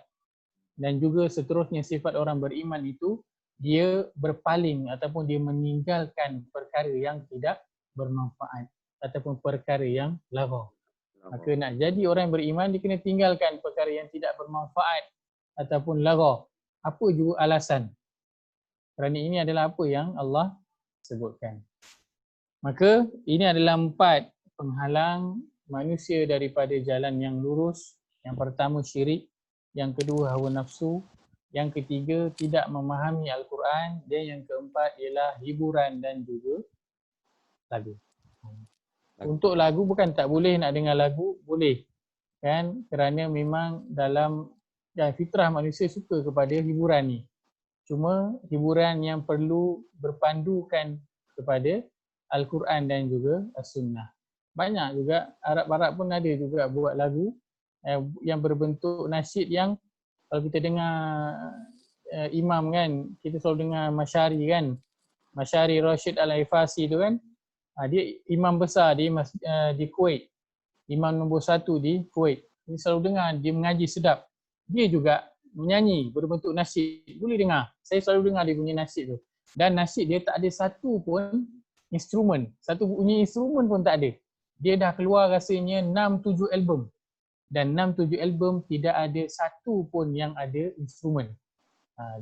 Dan juga seterusnya sifat orang beriman itu, dia berpaling ataupun dia meninggalkan perkara yang tidak bermanfaat ataupun perkara yang laghaw. Maka nak jadi orang yang beriman, dia kena tinggalkan perkara yang tidak bermanfaat ataupun laghaw. Apa juga alasan? Kerana ini adalah apa yang Allah sebutkan. Maka ini adalah 4 penghalang manusia daripada jalan yang lurus. Yang pertama syirik, yang kedua hawa nafsu, yang ketiga tidak memahami Al-Quran, dan yang keempat ialah hiburan dan juga lagu. Untuk lagu bukan tak boleh nak dengar lagu, boleh. Kan? Kerana memang dalam fitrah manusia suka kepada hiburan ni. Cuma hiburan yang perlu berpandukan kepada Al-Quran dan juga As-Sunnah. Banyak juga, Arab-Arab pun ada juga buat lagu yang berbentuk nasyid, yang kalau kita dengar imam kan, kita selalu dengar Masyari kan, Masyari Rashid Al-Ifasi tu kan, dia imam besar di Kuwait, imam nombor 1 di Kuwait. Kita selalu dengar dia mengaji sedap. Dia juga menyanyi berbentuk nasyid, boleh dengar. Saya selalu dengar dia punya nasyid tu. Dan nasyid dia tak ada satu pun instrumen, satu bunyi instrumen pun tak ada. Dia dah keluar rasanya 6-7 album. Dan 6-7 album tidak ada satu pun yang ada instrumen.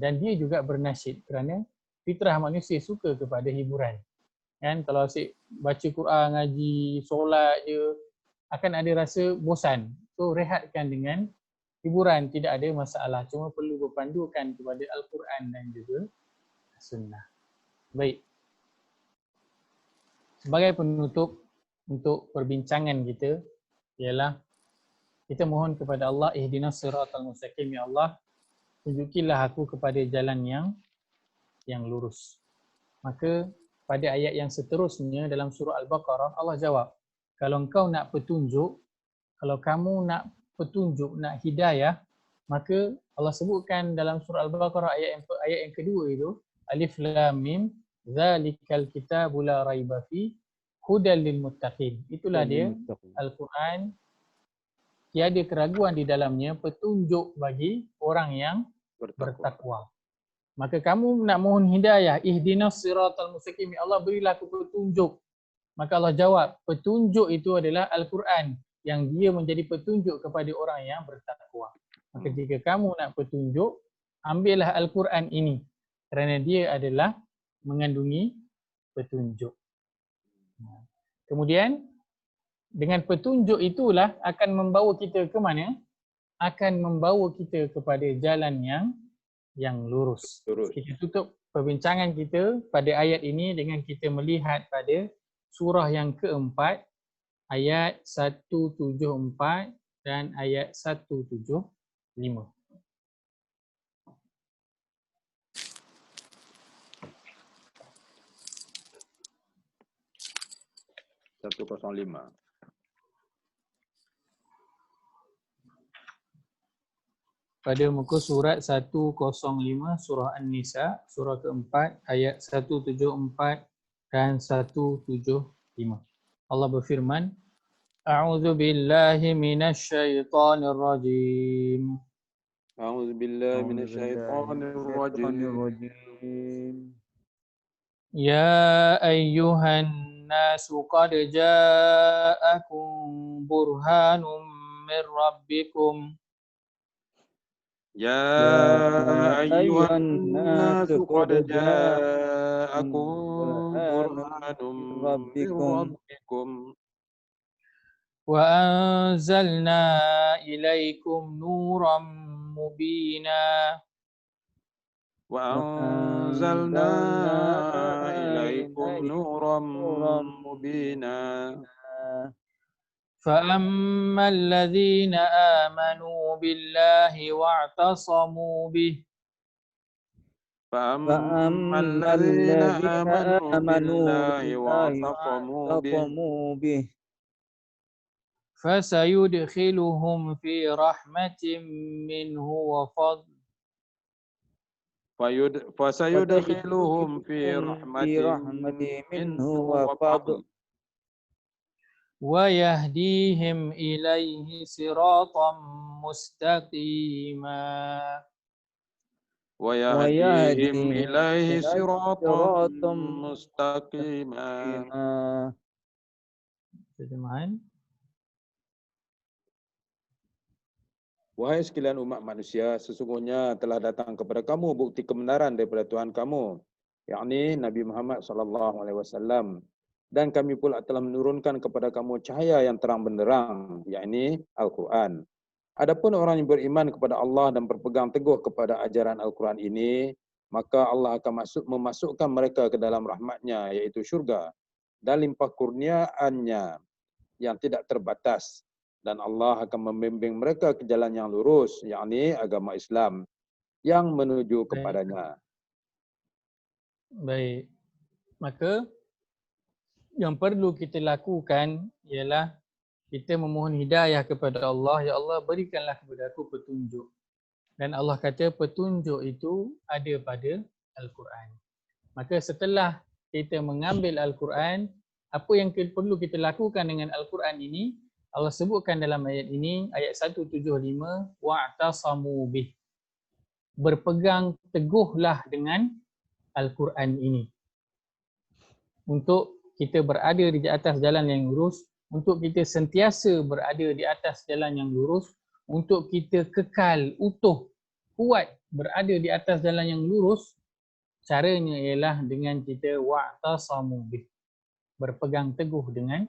Dan dia juga bernasyid kerana fitrah manusia suka kepada hiburan. Kan? Kalau asyik baca Quran, ngaji, solat je, akan ada rasa bosan. So rehatkan dengan hiburan, tidak ada masalah. Cuma perlu berpandukan kepada Al-Quran dan juga Sunnah. Baik. Sebagai penutup untuk perbincangan kita ialah kita mohon kepada Allah, ihdinas siratal mustaqim, ya Allah, tunjukilah aku kepada jalan yang yang lurus. Maka pada ayat yang seterusnya dalam surah Al-Baqarah Allah jawab, kalau engkau nak petunjuk, kalau kamu nak petunjuk, nak hidayah, maka Allah sebutkan dalam surah Al-Baqarah ayat yang kedua itu, Alif Lam Mim zalikal kitabu la raiba fi hudal lil muttaqin. Itulah dia Al-Quran, tiada keraguan di dalamnya, petunjuk bagi orang yang bertakwa. Maka kamu nak mohon hidayah, ihdinas siratal mustaqim, ya Allah berilah aku petunjuk. Maka Allah jawab, petunjuk itu adalah Al-Quran yang dia menjadi petunjuk kepada orang yang bertakwa. Maka jika kamu nak petunjuk, ambillah Al-Quran ini kerana dia adalah mengandungi petunjuk. Kemudian dengan petunjuk itulah akan membawa kita ke mana? Akan membawa kita kepada jalan yang lurus. Kita tutup perbincangan kita pada ayat ini dengan kita melihat pada surah yang keempat, ayat 174 dan ayat 175. 105. Pada muka surat 105 surah An-Nisa, surah keempat, ayat 174 dan 175. Allah berfirman, A'udzu billahi minasy syaithanir rajim. A'udzu billahi minasyaitonir rajim. Ya ayyuhan nasu qad ja'akum burhanum min rabbikum. Ya ayyuhan nasu qad ja'akum burhanum min rabbikum. Wa anzalna ilaikum nuran mubina. Wa anzalna ilaikum nuran mubina. فأما الذين آمنوا بالله واعتصموا به فأما الذين آمنوا بالله واعتصموا به فسيدخلهم في رحمة منه وفضل فسيدخلهم في رحمة منه وفضل ويهديهم إليه صراطا مستقيما ويهديهم إليه صراطا مستقيما. Wahai sekalian umat manusia, sesungguhnya telah datang kepada kamu bukti kebenaran daripada Tuhan kamu, yakni Nabi Muhammad SAW. Dan kami pula telah menurunkan kepada kamu cahaya yang terang benderang, yakni Al-Quran. Adapun orang yang beriman kepada Allah dan berpegang teguh kepada ajaran Al-Quran ini, maka Allah akan memasukkan mereka ke dalam rahmatnya, iaitu syurga, dan limpah kurniaannya yang tidak terbatas. Dan Allah akan membimbing mereka ke jalan yang lurus, yakni agama Islam, yang menuju kepadanya. Baik. Maka yang perlu kita lakukan ialah kita memohon hidayah kepada Allah. Ya Allah, berikanlah kepada aku petunjuk. Dan Allah kata petunjuk itu ada pada Al-Quran. Maka setelah kita mengambil Al-Quran, apa yang perlu kita lakukan dengan Al-Quran ini? Allah sebutkan dalam ayat ini, ayat 175, wa'tasamu bih. Berpegang teguhlah dengan Al-Quran ini. Untuk kita berada di atas jalan yang lurus, untuk kita sentiasa berada di atas jalan yang lurus, untuk kita kekal, utuh, kuat berada di atas jalan yang lurus, caranya ialah dengan kita wa'tasamu bih. Berpegang teguh dengan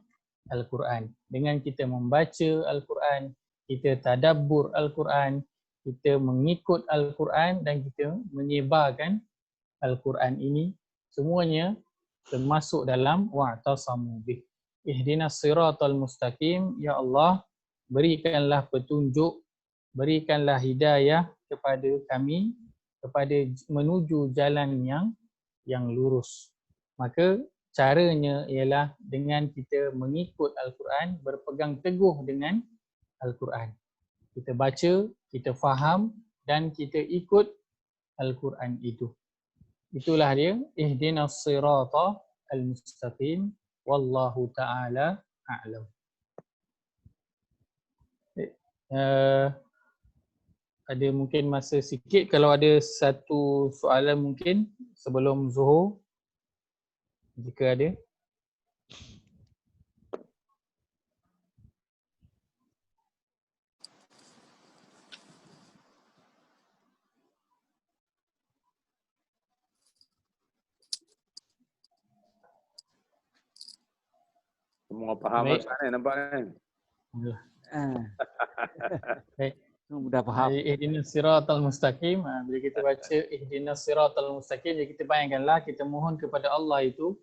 Al-Quran. Dengan kita membaca Al-Quran, kita tadabbur Al-Quran, kita mengikut Al-Quran dan kita menyebarkan Al-Quran ini, semuanya termasuk dalam wa'tasamu bih. Ihdinas siratal mustaqim, ya Allah, berikanlah petunjuk, berikanlah hidayah kepada kami, kepada menuju jalan yang yang lurus. Maka caranya ialah dengan kita mengikut Al-Quran, berpegang teguh dengan Al-Quran. Kita baca, kita faham dan kita ikut Al-Quran itu. Itulah dia, ihdinas sirata al-mustaqim wallahu ta'ala a'lam. Ada mungkin masa sikit kalau ada satu soalan mungkin sebelum Zuhur, jika ada. Semua faham Baik. Ustaz ni, nampak kan? Alhamdulillah. Baik. Baik. Mudah faham. Ihdinas siratal mustaqim. Bila kita baca ihdinas siratal mustaqim, jadi kita bayangkanlah kita mohon kepada Allah itu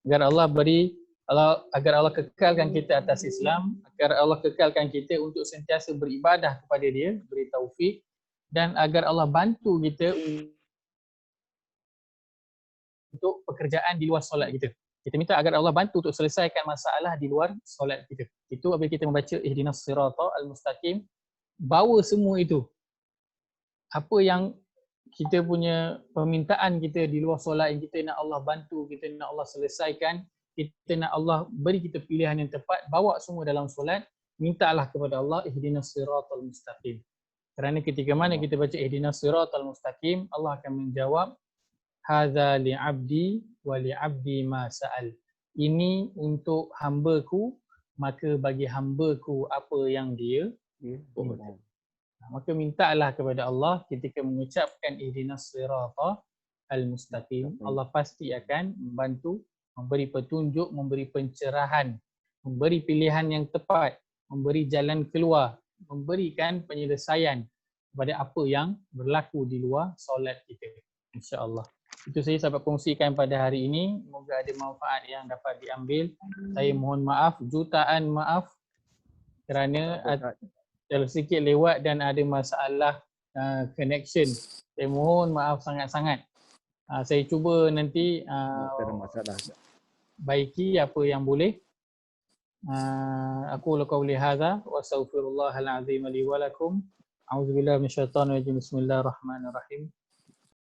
agar Allah kekalkan kita atas Islam, agar Allah kekalkan kita untuk sentiasa beribadah kepada Dia, beri taufik, dan agar Allah bantu kita untuk pekerjaan di luar solat kita. Kita minta agar Allah bantu untuk selesaikan masalah di luar solat kita. Itu apabila kita membaca ihdinas siratal al-mustaqim, bawa semua itu. Apa yang kita punya permintaan kita di luar solat yang kita nak Allah bantu, kita nak Allah selesaikan, kita nak Allah beri kita pilihan yang tepat, bawa semua dalam solat, mintalah kepada Allah ihdinas siratal mustaqim. Kerana ketika mana kita baca ihdinas siratal mustaqim, Allah akan menjawab hadza li'abdi wa li'abdi ma sa'al. Ini untuk hamba-Ku, maka bagi hamba-Ku apa yang dia minta. Maka mintalah kepada Allah ketika mengucapkan ihdinas sirata al-mustaqim. Allah pasti akan membantu, memberi petunjuk, memberi pencerahan, memberi pilihan yang tepat, memberi jalan keluar, memberikan penyelesaian kepada apa yang berlaku di luar solat kita. InsyaAllah. Itu saya dapat kongsikan pada hari ini. Semoga ada manfaat yang dapat diambil. Saya mohon maaf, jutaan maaf kerana ada sedikit lewat dan ada masalah connection. Saya mohon maaf sangat-sangat. Saya cuba nanti baiki apa yang boleh. Aku qauli hadza wa astaghfirullahal azim li wa lakum. A'udzubillahi minasyaitonir rajim. Bismillahirrahmanirrahim.